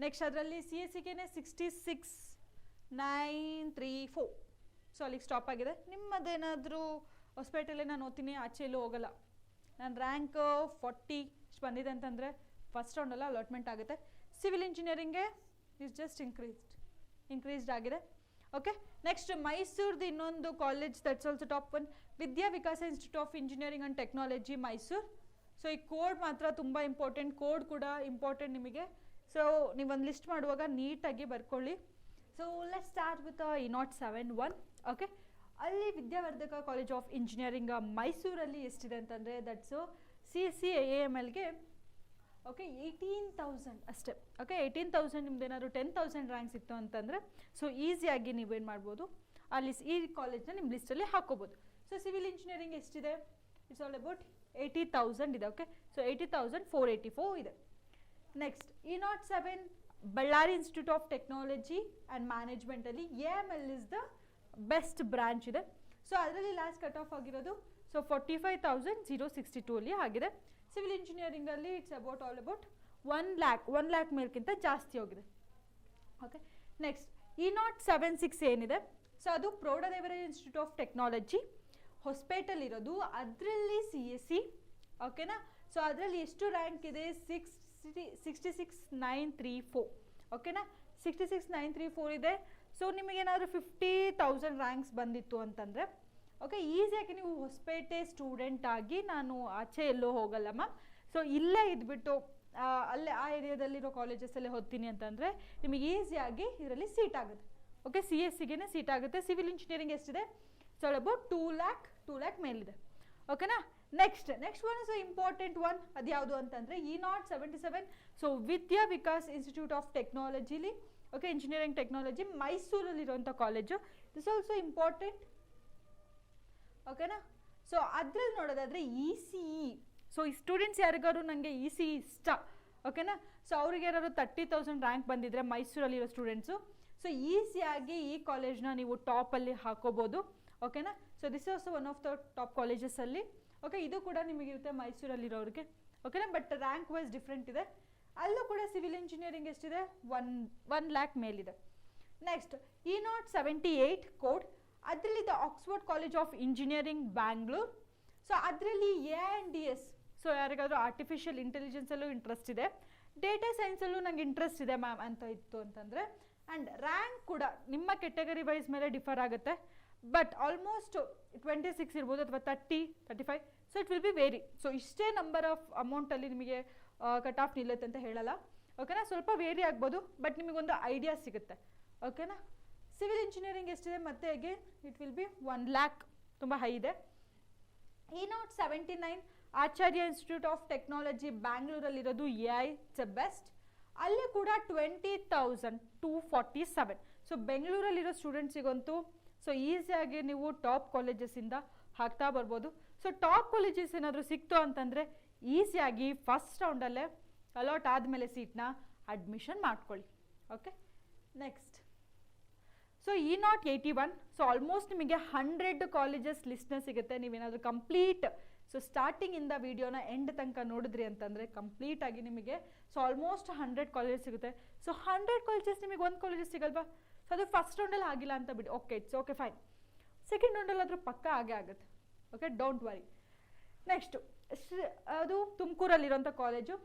ನೆಕ್ಸ್ಟ್ ಅದರಲ್ಲಿ CSEಗೆ 66,934. ಸೊ ಅಲ್ಲಿಗೆ ಸ್ಟಾಪ್ ಆಗಿದೆ. ನಿಮ್ಮದೇನಾದರೂ ಹೊಸಪೇಟೆಲ್ಲೇ ನಾನು ಓದ್ತೀನಿ, ಆಚೆ ಎಲ್ಲೂ ಹೋಗಲ್ಲ. ನನ್ನ ರ್ಯಾಂಕ್ 40 ಇಷ್ಟು ಬಂದಿದೆ ಅಂತಂದರೆ ಫಸ್ಟ್ ರೌಂಡಲ್ಲ ಅಲಾಟ್ಮೆಂಟ್ ಆಗುತ್ತೆ. ಸಿವಿಲ್ ಇಂಜಿನಿಯರಿಂಗ್ಗೆ ಇಸ್ ಜಸ್ಟ್ ಇನ್ಕ್ರೀಸ್ಡ್ ಆಗಿದೆ. ಓಕೆ, ನೆಕ್ಸ್ಟ್ ಮೈಸೂರ್ದು ಇನ್ನೊಂದು ಕಾಲೇಜ್ ದಟ್ಸ್ ಆಲ್ಸೋ ಟಾಪ್ 1, ವಿದ್ಯಾ ವಿಕಾಸ institute of engineering and technology Mysuru. So ಈ ಕೋಡ್ ಮಾತ್ರ ತುಂಬ ಇಂಪಾರ್ಟೆಂಟ್, ಕೋಡ್ ಕೂಡ ಇಂಪಾರ್ಟೆಂಟ್ ನಿಮಗೆ. ಸೊ ನೀವೊಂದು ಲಿಸ್ಟ್ ಮಾಡುವಾಗ ನೀಟಾಗಿ ಬರ್ಕೊಳ್ಳಿ. So let's start with E071. Okay, ಅಲ್ಲಿ ವಿದ್ಯಾವರ್ಧಕ ಕಾಲೇಜ್ ಆಫ್ ಇಂಜಿನಿಯರಿಂಗ್ ಮೈಸೂರಲ್ಲಿ ಎಷ್ಟಿದೆ ಅಂತಂದರೆ ದಟ್ಸು CSE AMLಗೆ ಓಕೆ 18,000 ಅಷ್ಟೇ. ಓಕೆ, 18,000 ನಿಮ್ದು ಏನಾದರೂ 10,000 ರ್ಯಾಂಕ್ಸ್ ಇತ್ತು ಅಂತಂದರೆ ಸೊ ಈಸಿಯಾಗಿ ನೀವೇನು ಮಾಡ್ಬೋದು, ಅಲ್ಲಿ ಈ ಕಾಲೇಜ್ನ ನಿಮ್ಮ ಲಿಸ್ಟಲ್ಲಿ ಹಾಕೋಬೋದು. ಸೊ ಸಿವಿಲ್ ಇಂಜಿನಿಯರಿಂಗ್ ಎಷ್ಟಿದೆ, ಇಟ್ಸ್ ಆಲ್ ಅಬೌಟ್ 80,000 ಇದೆ. ಓಕೆ, ಸೊ 80,484 ಇದೆ. Next E07 Ballari institute of technology and ಮ್ಯಾನೇಜ್ಮೆಂಟಲ್ಲಿ AML is the best branch ಇದೆ. ಸೊ ಅದರಲ್ಲಿ ಲಾಸ್ಟ್ ಕಟ್ ಆಫ್ ಆಗಿರೋದು ಸೊ 45,062 ಅಲ್ಲಿ ಆಗಿದೆ. ಸಿವಿಲ್ ಇಂಜಿನಿಯರಿಂಗಲ್ಲಿ it's about all about 1 lakh ಮೇಲ್ಕಿಂತ ಜಾಸ್ತಿ ಹೋಗಿದೆ. ಓಕೆ, ನೆಕ್ಸ್ಟ್ E076 ಏನಿದೆ, ಸೊ ಅದು ಪ್ರೌಢದೇವರಾಯ ಇನ್ಸ್ಟಿಟ್ಯೂಟ್ ಆಫ್ ಟೆಕ್ನಾಲಜಿ ಹೊಸಪೇಟೆಲ್ ಇರೋದು, ಅದರಲ್ಲಿ CSE. ಓಕೆನಾ, ಸೊ ಅದರಲ್ಲಿ ಎಷ್ಟು ರ್ಯಾಂಕ್ ಇದೆ, 66,934. ಓಕೆನಾ, 66,934 ಇದೆ. ಸೊ ನಿಮಗೇನಾದರೂ 50,000 ರ್ಯಾಂಕ್ಸ್ ಬಂದಿತ್ತು ಅಂತಂದರೆ ಓಕೆ, ಈಸಿಯಾಗಿ ನೀವು ಹೊಸಪೇಟೆ ಸ್ಟೂಡೆಂಟ್ ಆಗಿ ನಾನು ಆಚೆ ಎಲ್ಲೋ ಹೋಗಲ್ಲ ಮ್ಯಾಮ್, ಸೊ ಇಲ್ಲೇ ಇದ್ಬಿಟ್ಟು ಅಲ್ಲೇ ಆ ಏರಿಯಾದಲ್ಲಿರೋ ಕಾಲೇಜಸಲ್ಲೇ ಓದ್ತೀನಿ ಅಂತಂದರೆ ನಿಮಗೆ ಈಸಿಯಾಗಿ ಇದರಲ್ಲಿ ಸೀಟ್ ಆಗುತ್ತೆ. ಓಕೆ, CSEಗೆ ಸೀಟ್ ಆಗುತ್ತೆ. ಸಿವಿಲ್ ಇಂಜಿನಿಯರಿಂಗ್ ಎಷ್ಟಿದೆ, ಸೊ ಅಬೌಟ್ 2 lakh ಮೇಲಿದೆ. ಓಕೆನಾ, next one is important one, ಅದು ಯಾವುದು ಅಂತಂದರೆ E077. So Vidya Vikas institute of ಟೆಕ್ನಾಲಜಿಲಿ ಓಕೆ ಇಂಜಿನಿಯರಿಂಗ್ ಟೆಕ್ನಾಲಜಿ ಮೈಸೂರಲ್ಲಿರುವಂಥ ಕಾಲೇಜು, ದಿಸ್ ಆಲ್ಸೋ ಇಂಪಾರ್ಟೆಂಟ್. ಓಕೆನಾ, ಸೊ ಅದ್ರಲ್ಲಿ ನೋಡೋದಾದರೆ ECE. ಸೊ ಈ ಸ್ಟೂಡೆಂಟ್ಸ್ ಯಾರಿಗಾರು ನನಗೆ ECE ಇಷ್ಟ, ಓಕೆನಾ, ಸೊ ಅವ್ರಿಗೆ ಯಾರು 30,000 ರ್ಯಾಂಕ್ ಬಂದಿದ್ರೆ ಮೈಸೂರಲ್ಲಿರೋ ಸ್ಟೂಡೆಂಟ್ಸು, ಸೊ ಈಸಿಯಾಗಿ ಈ ಕಾಲೇಜ್ನ ನೀವು ಟಾಪಲ್ಲಿ ಹಾಕೋಬೋದು. ಓಕೆನಾ, so this also one of the top ಕಾಲೇಜಸಲ್ಲಿ. ಓಕೆ, ಇದು ಕೂಡ ನಿಮಗಿರುತ್ತೆ ಮೈಸೂರಲ್ಲಿರೋರಿಗೆ. ಓಕೆನಾ, ಬಟ್ ರ್ಯಾಂಕ್ ವೈಸ್ ಡಿಫ್ರೆಂಟ್ ಇದೆ. ಅಲ್ಲೂ ಕೂಡ ಸಿವಿಲ್ ಇಂಜಿನಿಯರಿಂಗ್ ಎಷ್ಟಿದೆ, 1 lakh ಮೇಲಿದೆ. ನೆಕ್ಸ್ಟ್ E078 ಕೋಡ್, ಅದರಲ್ಲಿ the Oxford college of engineering Bangalore. So ಅದರಲ್ಲಿ ANDS, ಸೊ ಯಾರಿಗಾದರೂ ಆರ್ಟಿಫಿಷಿಯಲ್ ಇಂಟೆಲಿಜೆನ್ಸಲ್ಲೂ ಇಂಟ್ರೆಸ್ಟ್ ಇದೆ, ಡೇಟಾ ಸೈನ್ಸಲ್ಲೂ ನಂಗೆ ಇಂಟ್ರೆಸ್ಟ್ ಇದೆ ಮ್ಯಾಮ್ ಅಂತ ಇತ್ತು ಅಂತಂದರೆ, ಆ್ಯಂಡ್ ರ್ಯಾಂಕ್ ಕೂಡ ನಿಮ್ಮ ಕೆಟಗರಿ ವೈಸ್ ಮೇಲೆ ಡಿಫರ್ ಆಗುತ್ತೆ, ಬಟ್ ಆಲ್ಮೋಸ್ಟ್ 26 ಇರ್ಬೋದು ಅಥವಾ 30, 35. So it will be vary. So ಇಷ್ಟೇ ನಂಬರ್ ಆಫ್ ಅಮೌಂಟಲ್ಲಿ ನಿಮಗೆ ಕಟ್ ಆಫ್ ನಿಲ್ಲುತ್ತೆ ಅಂತ ಹೇಳಲ್ಲ. ಓಕೆನಾ, ಸ್ವಲ್ಪ ವೇರಿ ಆಗ್ಬೋದು, ಬಟ್ ನಿಮಗೊಂದು ಐಡಿಯಾ ಸಿಗುತ್ತೆ. ಓಕೆನಾ, ಸಿವಿಲ್ ಇಂಜಿನಿಯರಿಂಗ್ ಎಷ್ಟಿದೆ ಮತ್ತೆ again it will be 1 lakh, ತುಂಬ ಹೈ ಇದೆ. E079 Acharya institute of technology ಬ್ಯಾಂಗ್ಳೂರಲ್ಲಿರೋದು AI, ಇಟ್ಸ್ ಅ ಬೆಸ್ಟ್. ಅಲ್ಲಿ ಕೂಡ 20,247. ಸೊ ಬೆಂಗಳೂರಲ್ಲಿರೋ ಸ್ಟೂಡೆಂಟ್ಸಿಗಂತೂ ಸೊ ಈಸಿಯಾಗಿ ನೀವು ಟಾಪ್ ಕಾಲೇಜಸ್ಸಿಂದ ಹಾಕ್ತಾ ಬರ್ಬೋದು. ಸೊ ಟಾಪ್ ಕಾಲೇಜಸ್ ಏನಾದರೂ ಸಿಕ್ತು ಅಂತಂದರೆ ಈಸಿಯಾಗಿ ಫಸ್ಟ್ ರೌಂಡಲ್ಲೇ ಅಲಾಟ್ ಆದಮೇಲೆ ಸೀಟ್ನ ಅಡ್ಮಿಷನ್ ಮಾಡ್ಕೊಳ್ಳಿ. Okay, next so E081. So almost ನಿಮಗೆ 100 ಕಾಲೇಜಸ್ ಲಿಸ್ಟ್ನ ಸಿಗುತ್ತೆ. ನೀವೇನಾದರೂ ಕಂಪ್ಲೀಟ್ ಸೊ ಸ್ಟಾರ್ಟಿಂಗಿಂದ ವಿಡಿಯೋನ ಎಂಡ್ ತನಕ ನೋಡಿದ್ರಿ ಅಂತಂದರೆ ಕಂಪ್ಲೀಟಾಗಿ ನಿಮಗೆ ಸೊ ಆಲ್ಮೋಸ್ಟ್ 100 ಕಾಲೇಜಸ್ ಸಿಗುತ್ತೆ. ಸೊ 100 ಕಾಲೇಜಸ್ ನಿಮಗೆ ಒಂದು ಕಾಲೇಜಸ್ ಸಿಗಲ್ವಾ, ಸೊ ಅದು ಫಸ್ಟ್ ರೌಂಡಲ್ಲಿ ಆಗಿಲ್ಲ ಅಂತ ಬಿಡಿ, okay it's okay fine. Second ರೌಂಡಲ್ಲಾದರೂ ಪಕ್ಕ ಆಗೇ ಆಗುತ್ತೆ. Okay, don't worry. ನೆಕ್ಸ್ಟು ಅದು ತುಮಕೂರಲ್ಲಿರೋಂಥ college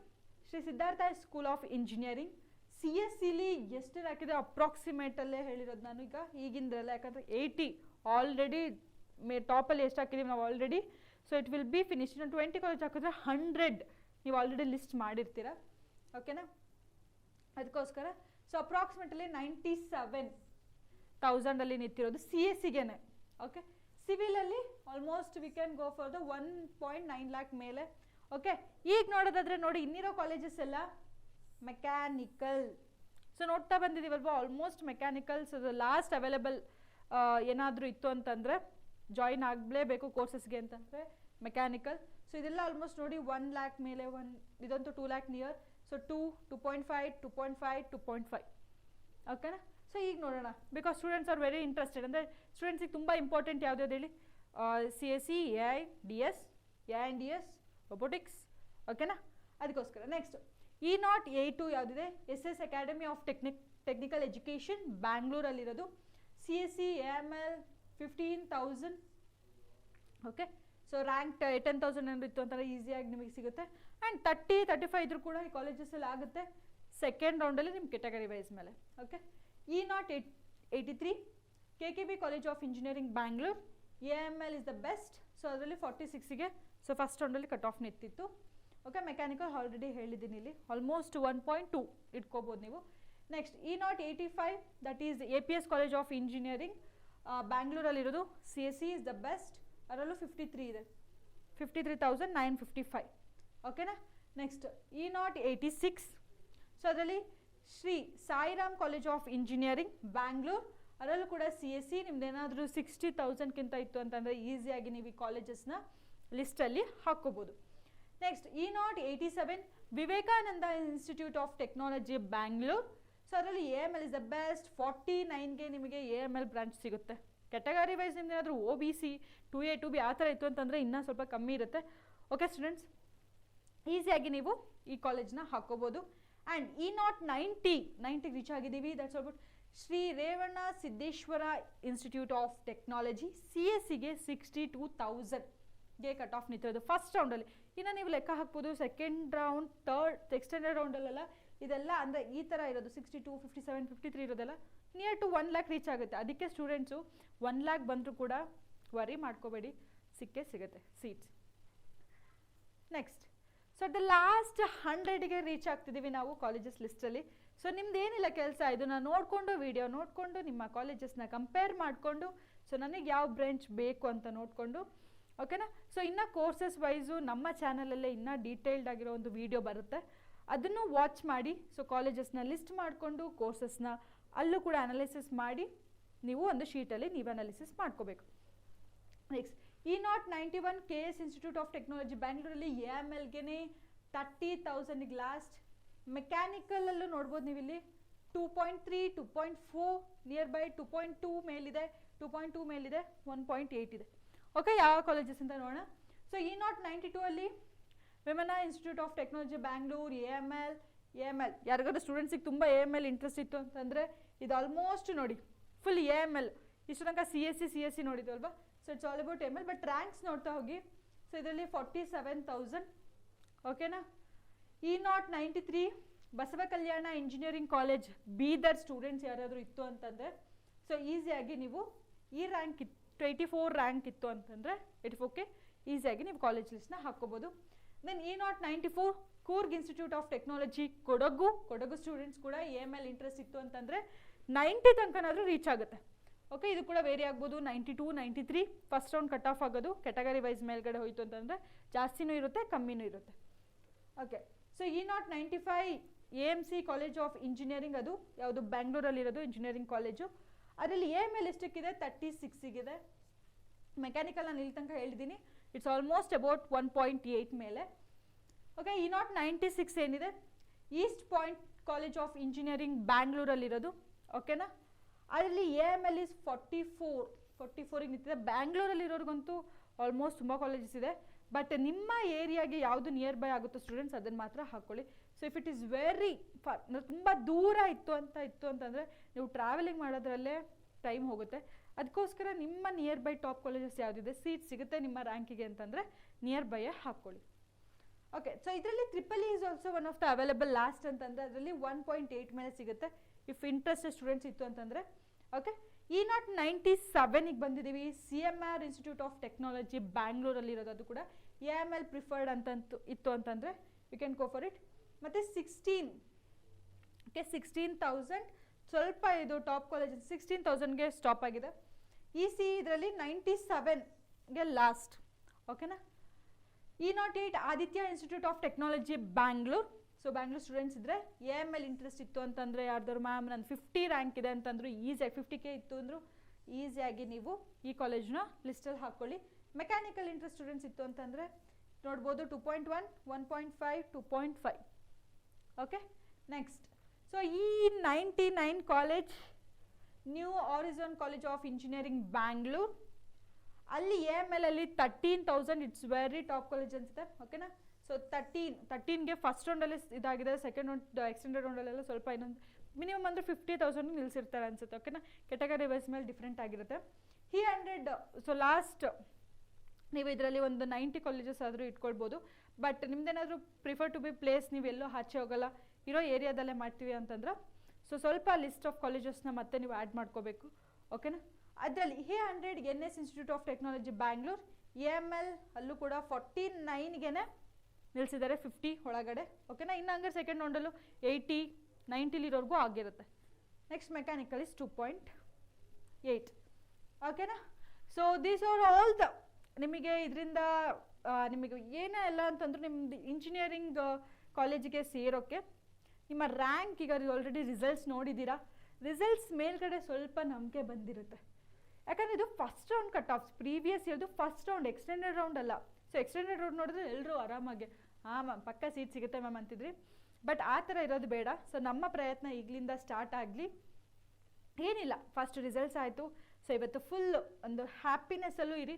Shri Siddhartha school of engineering. CSEಲಿ ಎಷ್ಟು ಹಾಕಿದೆ ಅಪ್ರಾಕ್ಸಿಮೇಟಲ್ಲೇ ಹೇಳಿರೋದು ನಾನು ಈಗ ಈಗಿಂದ್ರಲ್ಲ, ಯಾಕಂದರೆ 80 ಆಲ್ರೆಡಿ ಟಾಪಲ್ಲಿ ಎಷ್ಟು ಹಾಕಿದ್ದೀವಿ ನಾವು already. So it will B finish. ಇನ್ನು 20 ಕಾಲೇಜ್ ಹಾಕಿದ್ರೆ 100 ನೀವು ಆಲ್ರೆಡಿ ಲಿಸ್ಟ್ ಮಾಡಿರ್ತೀರ. ಓಕೆನಾ, ಅದಕ್ಕೋಸ್ಕರ ಸೊ ಅಪ್ರಾಕ್ಸಿಮೇಟಲಿ 97,000 ನಿಂತಿರೋದು CSEಗೇನೆ. ಓಕೆ, ಸಿವಿಲಲ್ಲಿ almost we can go for the 1.9 lakh ಮೇಲೆ. ಓಕೆ, ಈಗ ನೋಡೋದಾದರೆ ನೋಡಿ ಇನ್ನಿರೋ ಕಾಲೇಜಸ್ ಎಲ್ಲ ಮೆಕ್ಯಾನಿಕಲ್. ಸೊ ನೋಡ್ತಾ ಬಂದಿದ್ದೀವಲ್ವ, ಆಲ್ಮೋಸ್ಟ್ ಮೆಕ್ಯಾನಿಕಲ್ಸ್ ಲಾಸ್ಟ್ ಅವೈಲೇಬಲ್ ಏನಾದರೂ ಇತ್ತು ಅಂತಂದರೆ ಜಾಯಿನ್ ಆಗಲೇಬೇಕು ಕೋರ್ಸಸ್ಗೆ ಅಂತಂದರೆ ಮೆಕ್ಯಾನಿಕಲ್. ಸೊ ಇದೆಲ್ಲ ಆಲ್ಮೋಸ್ಟ್ ನೋಡಿ 1 lakh ಮೇಲೆ, ಇದಂತೂ 2 lakh ನಿಯರ್. ಸೊ 2.5, 2.5, 2.5. ಓಕೆನಾ, ಸೊ ಈಗ ನೋಡೋಣ, because students are very interested. ಅಂದರೆ ಸ್ಟೂಡೆಂಟ್ಸಿಗೆ ತುಂಬ ಇಂಪಾರ್ಟೆಂಟ್ ಯಾವ್ದು ಹೇಳಿ, CSE, ANDS, ರೊಬೋಟಿಕ್ಸ್. ಓಕೆನಾ, ಅದಕ್ಕೋಸ್ಕರ ನೆಕ್ಸ್ಟ್ E082 ಯಾವುದಿದೆ, SS academy of technical education ಬ್ಯಾಂಗ್ಳೂರಲ್ಲಿರೋದು. CSE AML 15,000. Okay, so rank 10,000 ಏನಾದ್ರು ಇತ್ತು ಅಂತಂದರೆ ಈಸಿಯಾಗಿ ನಿಮಗೆ ಸಿಗುತ್ತೆ. ಆ್ಯಂಡ್ 35 ಇದ್ರೂ ಕೂಡ ಈ ಕಾಲೇಜಸಲ್ಲಿ ಆಗುತ್ತೆ ಸೆಕೆಂಡ್ ರೌಂಡಲ್ಲಿ ನಿಮ್ಮ ಕೆಟಗರಿ ವೈಸ್ ಮೇಲೆ. Okay, E083 KKB college of engineering Bangalore, AML is the best. So ಅದರಲ್ಲಿ 46ಗೆ ಸೊ ಫಸ್ಟ್ ರೌಂಡಲ್ಲಿ ಕಟ್ ಆಫ್ ನಿಂತಿತ್ತು. ಓಕೆ, ಮೆಕ್ಯಾನಿಕಲ್ ಆಲ್ರೆಡಿ ಹೇಳಿದ್ದೀನಿ, ಇಲ್ಲಿ ಆಲ್ಮೋಸ್ಟ್ 1.2 ಇಟ್ಕೋಬೋದು ನೀವು. Next E085 that is APS college of engineering ಬ್ಯಾಂಗ್ಳೂರಲ್ಲಿರೋದು, CSE ಇಸ್ ದ ಬೆಸ್ಟ್. ಅದರಲ್ಲೂ 53 ಇದೆ, 53,955. ಓಕೆನಾ. ನೆಕ್ಸ್ಟ್ E086, ಸೊ ಅದರಲ್ಲಿ Shri Sairam college of engineering Bangalore, ಅದರಲ್ಲೂ ಕೂಡ CSE. ನಿಮ್ದೇನಾದರೂ 60,000ಕ್ಕಿಂತ ಇತ್ತು ಅಂತಂದರೆ ಈಸಿಯಾಗಿ ನೀವು ಈ ಕಾಲೇಜಸ್ನ ಲಿಸ್ಟಲ್ಲಿ ಹಾಕ್ಕೋಬೋದು. Next E087 Vivekananda institute of technology Bangalore, so ಅದರಲ್ಲಿ AML ಇಸ್ ದ ಬೆಸ್ಟ್. 49ಗೆ ನಿಮಗೆ AML ಬ್ರಾಂಚ್ ಸಿಗುತ್ತೆ. ಕೆಟಗರಿ ವೈಸ್ ನಿಮ್ದು ಏನಾದರೂ OBC 2A 2B ಆ ಥರ ಇತ್ತು ಅಂತಂದರೆ ಇನ್ನೂ ಸ್ವಲ್ಪ ಕಮ್ಮಿ ಇರುತ್ತೆ. ಓಕೆ ಸ್ಟೂಡೆಂಟ್ಸ್, ಈಸಿಯಾಗಿ ನೀವು ಈ ಕಾಲೇಜ್ನ ಹಾಕ್ಕೋಬೋದು. ಆ್ಯಂಡ್ E090 ರೀಚ್ ಆಗಿದ್ದೀವಿ. That's about Shri Revanna Siddeshwara institute of technology, CSEಗೆ 62,000ಗೆ ಕಟ್ ಆಫ್ ನಿಂತಿರೋದು ಫಸ್ಟ್ ರೌಂಡಲ್ಲಿ. ಇನ್ನು ನೀವು ಲೆಕ್ಕ ಹಾಕ್ಬೋದು ಸೆಕೆಂಡ್ ರೌಂಡ್, ಥರ್ಡ್ ಎಕ್ಸ್ಟೆಂಡೆಡ್ ರೌಂಡಲ್ಲೆಲ್ಲ ಇದೆಲ್ಲ ಅಂದರೆ ಈ ಥರ ಇರೋದು 62, 57, 53 ಇರೋದೆಲ್ಲ ನಿಯರ್ ಟು 1 lakh ರೀಚ್ ಆಗುತ್ತೆ. ಅದಕ್ಕೆ ಸ್ಟೂಡೆಂಟ್ಸು 1 lakh ಬಂದರೂ ಕೂಡ ವರಿ ಮಾಡ್ಕೋಬೇಡಿ, ಸಿಕ್ಕೇ ಸಿಗುತ್ತೆ seats. Next, so the last 100ಗೆ ರೀಚ್ ಆಗ್ತಿದ್ದೀವಿ ನಾವು ಕಾಲೇಜಸ್ ಲಿಸ್ಟಲ್ಲಿ. ಸೊ ನಿಮ್ದು ಏನಿಲ್ಲ ಕೆಲಸ, ಇದನ್ನು ನೋಡಿಕೊಂಡು ವಿಡಿಯೋ ನೋಡಿಕೊಂಡು ನಿಮ್ಮ ಕಾಲೇಜಸ್ನ ಕಂಪೇರ್ ಮಾಡಿಕೊಂಡು ಸೊ ನನಗೆ ಯಾವ ಬ್ರಾಂಚ್ ಬೇಕು ಅಂತ ನೋಡಿಕೊಂಡು, ಓಕೆನಾ. ಸೊ ಇನ್ನು ಕೋರ್ಸಸ್ ವೈಸು ನಮ್ಮ ಚಾನಲಲ್ಲೇ ಇನ್ನೂ ಡೀಟೇಲ್ಡ್ ಆಗಿರೋ ಒಂದು ವಿಡಿಯೋ ಬರುತ್ತೆ, ಅದನ್ನು ವಾಚ್ ಮಾಡಿ. ಸೊ ಕಾಲೇಜಸ್ನ ಲಿಸ್ಟ್ ಮಾಡಿಕೊಂಡು ಕೋರ್ಸಸ್ನ ಅಲ್ಲೂ ಕೂಡ ಅನಾಲಿಸಿಸ್ ಮಾಡಿ ನೀವು ಒಂದು ಶೀಟಲ್ಲಿ ನೀವು ಅನಾಲಿಸಿಸ್ ಮಾಡ್ಕೋಬೇಕು. Next E091 KS institute of technology ಬ್ಯಾಂಗ್ಳೂರಲ್ಲಿ AMLಗೆ 30,000ಗೆ ಲಾಸ್ಟ್. ಮೆಕ್ಯಾನಿಕಲಲ್ಲೂ ನೋಡ್ಬೋದು ನೀವು ಇಲ್ಲಿ 2.3, 2.4 ನಿಯರ್ ಬೈ 2.2 ಮೇಲಿದೆ, 2.2 ಮೇಲಿದೆ, 1.8 ಇದೆ. ಓಕೆ, ಯಾವ ಕಾಲೇಜಸ್ ಅಂತ ನೋಡೋಣ. ಸೊ E092 ಅಲ್ಲಿ Vemana institute of technology Bangalore, AML. ಯಾರಿಗಾದ್ರೂ ಸ್ಟೂಡೆಂಟ್ಸಿಗೆ ತುಂಬ AML ಇಂಟ್ರೆಸ್ಟ್ ಇತ್ತು ಅಂತಂದರೆ ಇದು ಆಲ್ಮೋಸ್ಟ್ ನೋಡಿ ಫುಲ್ AML. ಇಷ್ಟು ತನಕ CSE ನೋಡಿದ್ದು ಅಲ್ವಾ. So it's all about AML, but ranks ನೋಡ್ತಾ ಹೋಗಿ. ಸೊ ಇದರಲ್ಲಿ 47,000. ಓಕೆನಾ. E093 ಬಸವ ಕಲ್ಯಾಣ ಇಂಜಿನಿಯರಿಂಗ್ ಕಾಲೇಜ್ ಬೀದರ್ ಸ್ಟೂಡೆಂಟ್ಸ್ ಯಾರಾದರೂ ಇತ್ತು ಅಂತಂದರೆ ಸೊ ಈಸಿಯಾಗಿ ನೀವು ಈ ರ್ಯಾಂಕ್ 84 ರ್ಯಾಂಕ್ ಇತ್ತು ಅಂತಂದರೆ 84ಕ್ಕೆ ಈಸಿಯಾಗಿ ನೀವು ಕಾಲೇಜ್ ಲಿಸ್ಟ್ನ ಹಾಕ್ಕೋಬೋದು. Then E094 Coorg institute of technology Kodagu students ಕೂಡ AML ಇಂಟ್ರೆಸ್ಟ್ ಇತ್ತು ಅಂತಂದರೆ 90 ತನಕನಾದರೂ ರೀಚ್ ಆಗುತ್ತೆ. ಓಕೆ, ಇದು ಕೂಡ ವೇರಿ ಆಗ್ಬೋದು. 92, 93 ಫಸ್ಟ್ ರೌಂಡ್ ಕಟ್ ಆಫ್ ಆಗೋದು. ಕೆಟಗರಿ ವೈಸ್ ಮೇಲ್ಗಡೆ ಹೋಯಿತು ಅಂತಂದರೆ ಜಾಸ್ತಿನೂ ಇರುತ್ತೆ, ಕಮ್ಮಿನೂ ಇರುತ್ತೆ. Okay, so E095 AMC college of engineering, ಅದು ಯಾವುದು ಬ್ಯಾಂಗ್ಳೂರಲ್ಲಿರೋದು ಇಂಜಿನಿಯರಿಂಗ್ ಕಾಲೇಜು. ಅದರಲ್ಲಿ AML ಎಷ್ಟಕ್ಕಿದೆ 36ಗಿದೆ. ಮೆಕ್ಯಾನಿಕಲ್ ನಾನು ಇಲ್ಲಿ ತನಕ ಹೇಳಿದ್ದೀನಿ, ಇಟ್ಸ್ ಆಲ್ಮೋಸ್ಟ್ ಅಬೌಟ್ 1.8 ಮೇಲೆ. ಓಕೆ, E096 ಏನಿದೆ east point college of engineering ಬ್ಯಾಂಗ್ಳೂರಲ್ಲಿರೋದು. ಓಕೆನಾ. ಅದರಲ್ಲಿ AML ಇಸ್ 44ಗೆ ನಿಂತಿದೆ. ಬ್ಯಾಂಗ್ಳೂರಲ್ಲಿರೋರಿಗಂತೂ ಆಲ್ಮೋಸ್ಟ್ ತುಂಬ ಕಾಲೇಜಸ್ ಇದೆ, ಬಟ್ ನಿಮ್ಮ ಏರಿಯಾಗೆ ಯಾವುದು ನಿಯರ್ ಬೈ ಆಗುತ್ತೋ ಸ್ಟೂಡೆಂಟ್ಸ್ ಅದನ್ನು ಮಾತ್ರ ಹಾಕ್ಕೊಳ್ಳಿ. So if it is very far, ತುಂಬ ದೂರ ಇತ್ತು ಅಂತಂದರೆ ನೀವು ಟ್ರಾವೆಲಿಂಗ್ ಮಾಡೋದ್ರಲ್ಲೇ ಟೈಮ್ ಹೋಗುತ್ತೆ. ಅದಕ್ಕೋಸ್ಕರ ನಿಮ್ಮ ನಿಯರ್ ಬೈ ಟಾಪ್ ಕಾಲೇಜಸ್ ಯಾವುದಿದೆ, ಸೀಟ್ ಸಿಗುತ್ತೆ ನಿಮ್ಮ ರ್ಯಾಂಕಿಗೆ ಅಂತಂದರೆ ನಿಯರ್ ಬೈಯೇ ಹಾಕ್ಕೊಳ್ಳಿ. ಓಕೆ, ಸೊ ಇದರಲ್ಲಿ EEE is also one of the available last ಅಂತಂದರೆ ಅದರಲ್ಲಿ 1.8 ಮೇಲೆ ಸಿಗುತ್ತೆ ಇಫ್ ಇಂಟ್ರೆಸ್ಟೆಡ್ ಸ್ಟೂಡೆಂಟ್ಸ್ ಇತ್ತು ಅಂತಂದರೆ. ಓಕೆ, E097ಗೆ ಬಂದಿದ್ದೀವಿ. CMR ಇನ್ಸ್ಟಿಟ್ಯೂಟ್ ಆಫ್ ಟೆಕ್ನಾಲಜಿ ಬ್ಯಾಂಗ್ಳೂರಲ್ಲಿರೋದು, ಅದು ಕೂಡ AML ಪ್ರಿಫರ್ಡ್ ಅಂತಂತೂ ಇತ್ತು ಅಂತಂದರೆ you can go for it. ಮತ್ತು 16,000 ಸ್ವಲ್ಪ ಇದು ಟಾಪ್ ಕಾಲೇಜ್ 16,000ಗೆ ಸ್ಟಾಪ್ ಆಗಿದೆ. EC ಇದರಲ್ಲಿ 97ಗೆ ಲಾಸ್ಟ್. ಓಕೆನಾ. E08 Aditya institute of technology Bangalore. So Bangalore students ಇದ್ದರೆ AML ಇಂಟ್ರೆಸ್ಟ್ ಇತ್ತು ಅಂತಂದರೆ ಯಾರ್ದಾರು ಮ್ಯಾಮ್ ನಾನು 50 ರ್ಯಾಂಕ್ ಇದೆ ಅಂತಂದ್ರು ಈಸಿಯಾಗಿ 50K ಇತ್ತು ಅಂದರು ಈಸಿಯಾಗಿ ನೀವು ಈ ಕಾಲೇಜ್ನ ಲಿಸ್ಟಲ್ಲಿ ಹಾಕ್ಕೊಳ್ಳಿ. ಮೆಕ್ಯಾನಿಕಲ್ ಇಂಟ್ರೆಸ್ಟ್ ಸ್ಟೂಡೆಂಟ್ಸ್ ಇತ್ತು ಅಂತಂದರೆ ನೋಡ್ಬೋದು 2.1, 1.5, 2.5. Okay, next so E99 college new horizon college of engineering Bangalore. ಅಲ್ಲಿ AML ಅಲ್ಲಿ 13,000 ಇಟ್ಸ್ ವೆರಿ ಟಾಪ್ ಕಾಲೇಜ್ ಅನ್ಸುತ್ತೆ. ಓಕೆನಾ. ಸೊ 13ಗೆ ಫಸ್ಟ್ ರೌಂಡಲ್ಲಿ ಇದಾಗಿದೆ. ಸೆಕೆಂಡ್ ರೌಂಡ್ ಎಕ್ಸ್ಟೆಂಡೆಡ್ ರೌಂಡಲ್ಲೆಲ್ಲ ಸ್ವಲ್ಪ ಇನ್ನೊಂದು ಮಿನಿಮಮ್ ಅಂದರೆ 50,000 ನಿಲ್ಲಿಸಿರ್ತಾರೆ ಅನ್ಸುತ್ತೆ. ಓಕೆನಾ. ಕೆಟಗರಿ ವೈಸ್ ಮೇಲೆ ಡಿಫ್ರೆಂಟ್ ಆಗಿರುತ್ತೆ. 100 ಸೊ ಲಾಸ್ಟ್ ನೀವು ಇದರಲ್ಲಿ ಒಂದು 90 ಕಾಲೇಜಸ್ ಆದರೂ ಇಟ್ಕೊಳ್ಬೋದು. ಬಟ್ ನಿಮ್ದೇನಾದರೂ ಪ್ರಿಫರ್ ಟು ಬಿ ಪ್ಲೇಸ್ ನೀವೆಲ್ಲೋ ಆಚೆ ಹೋಗಲ್ಲ, ಇರೋ ಏರಿಯಾದಲ್ಲೇ ಮಾಡ್ತೀವಿ ಅಂತಂದ್ರೆ ಸೊ ಸ್ವಲ್ಪ ಲಿಸ್ಟ್ ಆಫ್ ಕಾಲೇಜಸ್ನ ಮತ್ತೆ ನೀವು ಆ್ಯಡ್ ಮಾಡ್ಕೋಬೇಕು. ಓಕೆನಾ? ಅದರಲ್ಲಿ A100 NS institute of technology Bangalore, AML ಅಲ್ಲೂ ಕೂಡ 49ಗೆ ನಿಲ್ಲಿಸಿದ್ದಾರೆ 50 ಒಳಗಡೆ. ಓಕೆನಾ? ಇನ್ನು ಹಂಗೆ ಸೆಕೆಂಡ್ ರೌಂಡಲ್ಲೂ 80 90 ಆಗಿರುತ್ತೆ. Next mechanical is 2.8. ಓಕೆನಾ? So these are all the ನಿಮಗೆ ಇದರಿಂದ ನಿಮಗೆ ಏನೇ ಎಲ್ಲ ಅಂತಂದ್ರೆ ನಿಮ್ಮದು ಇಂಜಿನಿಯರಿಂಗ್ ಕಾಲೇಜಿಗೆ ಸೇರೋಕ್ಕೆ ನಿಮ್ಮ ರ್ಯಾಂಕ್ ಈಗ ಆಲ್ರೆಡಿ ರಿಸಲ್ಟ್ಸ್ ನೋಡಿದ್ದೀರಾ. ರಿಸಲ್ಟ್ಸ್ ಮೇಲ್ಗಡೆ ಸ್ವಲ್ಪ ನಂಬಿಕೆ ಬಂದಿರುತ್ತೆ. ಯಾಕಂದರೆ ಇದು first round cut offs, previous ಇಯರ್ದು ಫಸ್ಟ್ ರೌಂಡ್, ಎಕ್ಸ್ಟೆಂಡೆಡ್ ರೌಂಡ್ ಅಲ್ಲ. ಸೊ ಎಕ್ಸ್ಟೆಂಡೆಡ್ ರೌಂಡ್ ನೋಡಿದ್ರೆ ಎಲ್ಲರೂ ಆರಾಮಾಗಿ ಹಾಂ ಮ್ಯಾಮ್ ಪಕ್ಕ ಸೀಟ್ ಸಿಗುತ್ತೆ ಮ್ಯಾಮ್ ಅಂತಿದ್ರಿ. ಬಟ್ ಆ ಥರ ಇರೋದು ಬೇಡ. ಸೊ ನಮ್ಮ ಪ್ರಯತ್ನ ಈಗಲಿಂದ ಸ್ಟಾರ್ಟ್ ಆಗಲಿ. ಏನಿಲ್ಲ, ಫಸ್ಟ್ ರಿಸಲ್ಟ್ಸ್ ಆಯಿತು. ಸೊ ಇವತ್ತು ಫುಲ್ ಒಂದು ಹ್ಯಾಪಿನೆಸ್ಸಲ್ಲೂ ಇರಿ.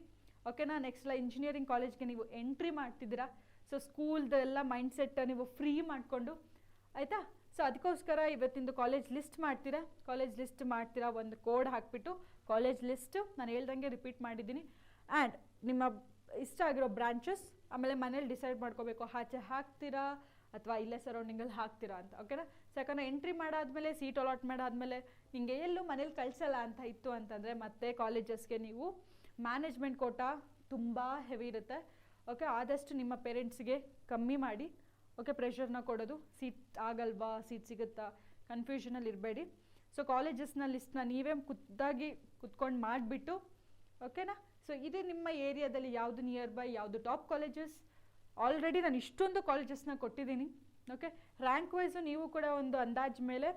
ಓಕೆನಾ? ನೆಕ್ಸ್ಟ್ ಇಂಜಿನಿಯರಿಂಗ್ ಕಾಲೇಜ್ಗೆ ನೀವು ಎಂಟ್ರಿ ಮಾಡ್ತಿದ್ದೀರಾ. ಸೊ ಸ್ಕೂಲ್ದೆಲ್ಲ ಮೈಂಡ್ಸೆಟ್ ನೀವು ಫ್ರೀ ಮಾಡಿಕೊಂಡು ಆಯಿತಾ. ಸೊ ಅದಕ್ಕೋಸ್ಕರ ಇವತ್ತಿಂದು ಕಾಲೇಜ್ ಲಿಸ್ಟ್ ಮಾಡ್ತೀರಾ, ಒಂದು ಕೋಡ್ ಹಾಕಿಬಿಟ್ಟು ಕಾಲೇಜ್ ಲಿಸ್ಟು ನಾನು ಹೇಳ್ದಂಗೆ ರಿಪೀಟ್ ಮಾಡಿದ್ದೀನಿ. ಆ್ಯಂಡ್ ನಿಮ್ಮ ಇಷ್ಟ ಆಗಿರೋ ಬ್ರಾಂಚಸ್, ಆಮೇಲೆ ಮನೇಲಿ ಡಿಸೈಡ್ ಮಾಡ್ಕೋಬೇಕು ಆಚೆ ಹಾಕ್ತೀರಾ ಅಥವಾ ಇಲ್ಲೇ ಸರೌಂಡಿಂಗಲ್ಲಿ ಹಾಕ್ತೀರಾ ಅಂತ. ಓಕೆನಾ? ಸೊ ಯಾಕಂದರೆ ಎಂಟ್ರಿ ಮಾಡಾದ್ಮೇಲೆ ಸೀಟ್ ಅಲಾಟ್ ಮಾಡಾದ್ಮೇಲೆ ನಿಮಗೆ ಎಲ್ಲೂ ಮನೇಲಿ ಕಳಿಸಲ್ಲ ಅಂತ ಇತ್ತು ಅಂತಂದರೆ ಮತ್ತೆ ಕಾಲೇಜಸ್ಗೆ ನೀವು ಮ್ಯಾನೇಜ್ಮೆಂಟ್ ಕೋಟಾ ತುಂಬ ಹೆವಿ ಇರುತ್ತೆ. ಓಕೆ? ಆದಷ್ಟು ನಿಮ್ಮ ಪೇರೆಂಟ್ಸ್ಗೆ ಕಮ್ಮಿ ಮಾಡಿ. ಓಕೆ? ಪ್ರೆಷರ್ನ ಕೊಡೋದು, ಸೀಟ್ ಆಗಲ್ವಾ, ಸೀಟ್ ಸಿಗುತ್ತಾ, ಕನ್ಫ್ಯೂಷನಲ್ಲಿ ಇರಬೇಡಿ. ಸೊ ಕಾಲೇಜಸ್ನ ಲಿಸ್ಟ್ನ ನೀವೇ ಕುತ್ಕೊಂಡು ಮಾಡಿಬಿಟ್ಟು ಓಕೆನಾ? ಸೊ ಇದು ನಿಮ್ಮ ಏರಿಯಾದಲ್ಲಿ ಯಾವುದು ನಿಯರ್ ಬೈ, ಯಾವುದು ಟಾಪ್ ಕಾಲೇಜಸ್. ಆಲ್ರೆಡಿ ನಾನು ಇಷ್ಟೊಂದು ಕಾಲೇಜಸ್ನ ಕೊಟ್ಟಿದ್ದೀನಿ. ಓಕೆ? ರ್ಯಾಂಕ್ ವೈಸು ನೀವು ಕೂಡ ಒಂದು ಅಂದಾಜು ಮೇಲೆ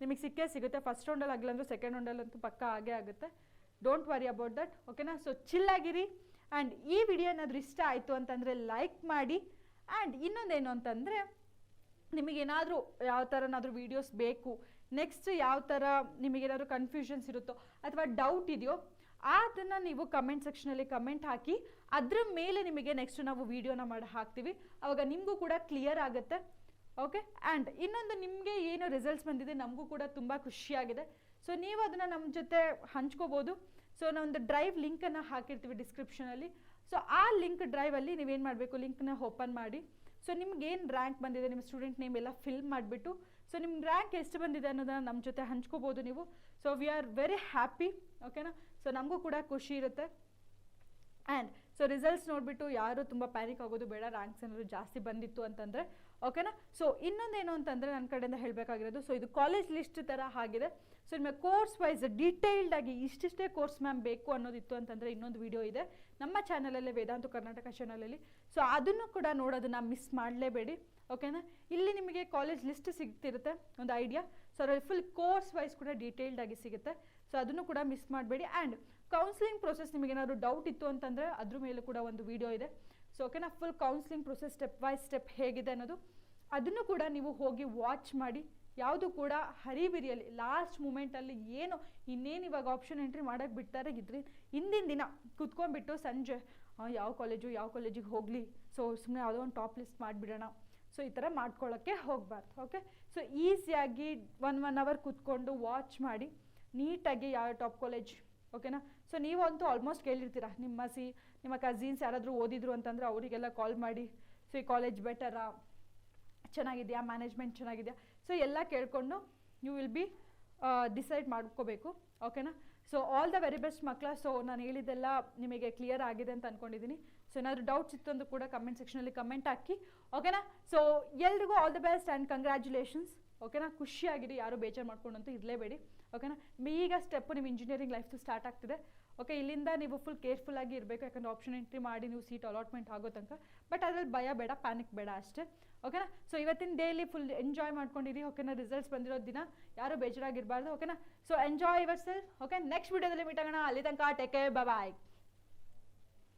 ನಿಮಗೆ ಸಿಗುತ್ತೆ. ಫಸ್ಟ್ ರೌಂಡಲ್ಲಿ ಆಗಲ್ಲ ಅಂದರೆ ಸೆಕೆಂಡ್ ರೌಂಡಲ್ಲಂತೂ ಪಕ್ಕ ಆಗೇ ಆಗುತ್ತೆ. Don't worry about that. ಓಕೆನಾ? ಸೊ ಚಿಲ್ಲಾಗಿರಿ. ಆ್ಯಂಡ್ ಈ ವಿಡಿಯೋ ಏನಾದರೂ ಇಷ್ಟ ಆಯಿತು ಅಂತಂದರೆ ಲೈಕ್ ಮಾಡಿ. ಆ್ಯಂಡ್ ಇನ್ನೊಂದೇನು ಅಂತಂದರೆ ನಿಮಗೇನಾದರೂ ಯಾವ ಥರನಾದರೂ ವೀಡಿಯೋಸ್ ಬೇಕು, ನೆಕ್ಸ್ಟ್ ಯಾವ ಥರ ನಿಮಗೇನಾದರೂ ಕನ್ಫ್ಯೂಷನ್ಸ್ ಇರುತ್ತೋ ಅಥವಾ ಡೌಟ್ ಇದೆಯೋ ಅದನ್ನು ನೀವು ಕಮೆಂಟ್ ಸೆಕ್ಷನಲ್ಲಿ ಕಮೆಂಟ್ ಹಾಕಿ. ಅದ್ರ ಮೇಲೆ ನಿಮಗೆ ನೆಕ್ಸ್ಟ್ ನಾವು ವೀಡಿಯೋನ ಮಾಡಿ ಹಾಕ್ತೀವಿ. ಆವಾಗ ನಿಮಗೂ ಕೂಡ ಕ್ಲಿಯರ್ ಆಗುತ್ತೆ. ಓಕೆ? ಆ್ಯಂಡ್ ಇನ್ನೊಂದು, ನಿಮಗೆ ಏನು ರಿಸಲ್ಟ್ಸ್ ಬಂದಿದೆ ನಮಗೂ ಕೂಡ ತುಂಬ ಖುಷಿಯಾಗಿದೆ. ಸೊ ನೀವು ಅದನ್ನು ನಮ್ಮ ಜೊತೆ ಹಂಚ್ಕೋಬೋದು. ಸೊ ನಾವೊಂದು ಡ್ರೈವ್ ಲಿಂಕನ್ನು ಹಾಕಿರ್ತೀವಿ ಡಿಸ್ಕ್ರಿಪ್ಷನಲ್ಲಿ. ಸೊ ಆ ಲಿಂಕ್ ಡ್ರೈವಲ್ಲಿ ನೀವೇನು ಮಾಡಬೇಕು, ಲಿಂಕ್ನ ಓಪನ್ ಮಾಡಿ. ಸೊ ನಿಮ್ಗೇನು ರ್ಯಾಂಕ್ ಬಂದಿದೆ, ನಿಮ್ಮ ಸ್ಟೂಡೆಂಟ್ ನೇಮ್ ಎಲ್ಲ ಫಿಲ್ ಮಾಡಿಬಿಟ್ಟು ಸೊ ನಿಮ್ಮ ರ್ಯಾಂಕ್ ಎಷ್ಟು ಬಂದಿದೆ ಅನ್ನೋದನ್ನು ನಮ್ಮ ಜೊತೆ ಹಂಚ್ಕೋಬೋದು ನೀವು. So we are very happy. ಓಕೆನಾ? ಸೊ ನಮಗೂ ಕೂಡ ಖುಷಿ ಇರುತ್ತೆ. ಆ್ಯಂಡ್ ಸೊ ರಿಸಲ್ಟ್ಸ್ ನೋಡಿಬಿಟ್ಟು ಯಾರು ತುಂಬ ಪ್ಯಾನಿಕ್ ಆಗೋದು ಬೇಡ, ರ್ಯಾಂಕ್ಸ್ ಏನಾದರೂ ಜಾಸ್ತಿ ಬಂದಿತ್ತು ಅಂತಂದರೆ. ಓಕೆನಾ? ಸೊ ಇನ್ನೊಂದೇನು ಅಂತಂದರೆ ನನ್ನ ಕಡೆಯಿಂದ ಹೇಳಬೇಕಾಗಿರೋದು, ಸೊ ಇದು ಕಾಲೇಜ್ ಲಿಸ್ಟ್ ಥರ ಆಗಿದೆ. ಸೊ ನಿಮಗೆ ಕೋರ್ಸ್ ವೈಸ್ ಡೀಟೇಲ್ಡಾಗಿ ಇಷ್ಟಿಷ್ಟೇ ಕೋರ್ಸ್ ಮ್ಯಾಮ್ ಬೇಕು ಅನ್ನೋದಿತ್ತು ಅಂತಂದರೆ ಇನ್ನೊಂದು ವಿಡಿಯೋ ಇದೆ ನಮ್ಮ ಚಾನಲಲ್ಲೇ, ವೇದಾಂತು ಕರ್ನಾಟಕ ಚಾನಲಲ್ಲಿ. ಸೊ ಅದನ್ನು ಕೂಡ ನೋಡೋದನ್ನು ಮಿಸ್ ಮಾಡಲೇಬೇಡಿ. ಓಕೆನಾ? ಇಲ್ಲಿ ನಿಮಗೆ ಕಾಲೇಜ್ ಲಿಸ್ಟ್ ಸಿಗ್ತಿರುತ್ತೆ, ಒಂದು ಐಡಿಯಾ. ಸೊ ಅದರಲ್ಲಿ ಫುಲ್ ಕೋರ್ಸ್ ವೈಸ್ ಕೂಡ ಡೀಟೇಲ್ಡಾಗಿ ಸಿಗುತ್ತೆ. ಸೊ ಅದನ್ನು ಕೂಡ ಮಿಸ್ ಮಾಡಬೇಡಿ. ಆ್ಯಂಡ್ ಕೌನ್ಸಿಲಿಂಗ್ ಪ್ರೊಸೆಸ್ ನಿಮಗೇನಾದ್ರು ಡೌಟ್ ಇತ್ತು ಅಂತಂದರೆ ಅದ್ರ ಮೇಲೂ ಕೂಡ ಒಂದು ವಿಡಿಯೋ ಇದೆ. ಸೊ ಓಕೆನಾ? Full counselling process step by step ಹೇಗಿದೆ ಅನ್ನೋದು ಅದನ್ನು ಕೂಡ ನೀವು ಹೋಗಿ ವಾಚ್ ಮಾಡಿ. ಯಾವುದು ಕೂಡ ಹರಿಬಿರಿಯಲ್ಲಿ ಲಾಸ್ಟ್ ಮೂಮೆಂಟಲ್ಲಿ ಏನು ಇನ್ನೇನು ಇವಾಗ ಆಪ್ಷನ್ ಎಂಟ್ರಿ ಮಾಡೋಕ್ಕೆ ಬಿಡ್ತಾರೆ, ಹಿಂದಿನ ದಿನ ಕುತ್ಕೊಂಡ್ಬಿಟ್ಟು ಸಂಜೆ ಯಾವ ಕಾಲೇಜಿಗೆ ಹೋಗಲಿ, ಸೊ ಸುಮ್ಮನೆ ಯಾವುದೋ ಒಂದು ಟಾಪ್ ಲಿಸ್ಟ್ ಮಾಡಿಬಿಡೋಣ, ಸೊ ಈ ಥರ ಮಾಡ್ಕೊಳ್ಳೋಕ್ಕೆ ಹೋಗಬಾರ್ದು. ಓಕೆ? ಸೊ ಈಸಿಯಾಗಿ 1 ಅವರ್ ಕುತ್ಕೊಂಡು ವಾಚ್ ಮಾಡಿ ನೀಟಾಗಿ ಯಾವ ಟಾಪ್ ಕಾಲೇಜ್. ಓಕೆನಾ? ಸೊ ನೀವಂತೂ ಆಲ್ಮೋಸ್ಟ್ ಕೇಳಿರ್ತೀರ, ನಿಮ್ಮ ಕಝಿನ್ಸ್ ಯಾರಾದರೂ ಓದಿದ್ರು ಅಂತಂದರೆ ಅವರಿಗೆಲ್ಲ ಕಾಲ್ ಮಾಡಿ, ಸೊ ಈ ಕಾಲೇಜ್ ಬೆಟರಾ, ಚೆನ್ನಾಗಿದೆಯಾ, ಮ್ಯಾನೇಜ್ಮೆಂಟ್ ಚೆನ್ನಾಗಿದೆಯಾ, ಸೊ ಎಲ್ಲ ಕೇಳಿಕೊಂಡು ಯು ವಿಲ್ ಬಿ ಡಿಸೈಡ್ ಮಾಡ್ಕೋಬೇಕು. ಓಕೆನಾ? So all the very best ಮಕ್ಕಳ. ಸೊ ನಾನು ಹೇಳಿದ್ದೆಲ್ಲ ನಿಮಗೆ ಕ್ಲಿಯರ್ ಆಗಿದೆ ಅಂತ ಅಂದ್ಕೊಂಡಿದ್ದೀನಿ. ಸೊ ಏನಾದರೂ ಡೌಟ್ಸ್ ಇತ್ತು ಅಂದರೂ ಕೂಡ ಕಮೆಂಟ್ ಸೆಕ್ಷನಲ್ಲಿ ಕಮೆಂಟ್ ಹಾಕಿ. ಓಕೆನಾ? ಸೊ ಎಲ್ರಿಗೂ all the best and congratulations. ಓಕೆನಾ? ಖುಷಿಯಾಗಿರಿ, ಯಾರು ಬೇಜಾರು ಮಾಡ್ಕೊಂಡಂತೂ ಇರಲೇಬೇಡಿ. ಓಕೆನಾ? ಈಗ ಸ್ಟೆಪ್ಪು ನಿಮ್ಮ ಇಂಜಿನಿಯರಿಂಗ್ ಲೈಫ್ದು ಸ್ಟಾರ್ಟ್ ಆಗ್ತಿದೆ. ಓಕೆ? ಇಲ್ಲಿಂದ ನೀವು ಫುಲ್ ಕೇರ್ಫುಲ್ಲಾಗಿ ಇರಬೇಕು, ಯಾಕಂದರೆ ಆಪ್ಷನ್ ಎಂಟ್ರಿ ಮಾಡಿ ನೀವು ಸೀಟ್ ಅಲಾಟ್ಮೆಂಟ್ ಆಗೋ ತನಕ. ಬಟ್ ಅದ್ರಲ್ಲಿ ಭಯ ಬೇಡ, ಪ್ಯಾನಿಕ್ ಬೇಡ ಅಷ್ಟೇ. ಓಕೆನಾ? ಸೊ ಇವತ್ತಿನ ಡೇಲಿ ಫುಲ್ ಎಂಜಾಯ್ ಮಾಡ್ಕೊಂಡಿರಿ. ಓಕೆನಾ? ರಿಸಲ್ಟ್ಸ್ ಬಂದಿರೋ ದಿನ ಯಾರು ಬೇಜಾರಾಗಿರಬಾರ್ದು. ಓಕೆನಾ? So enjoy your self. Okay? Next ವಿಡಿಯೋದಲ್ಲಿ ಮೀಟ್ ಆಗೋಣ. ಅಲ್ಲಿ ತನಕ ಟೇಕ್ ಕೇರ್, ಬಾಯ್.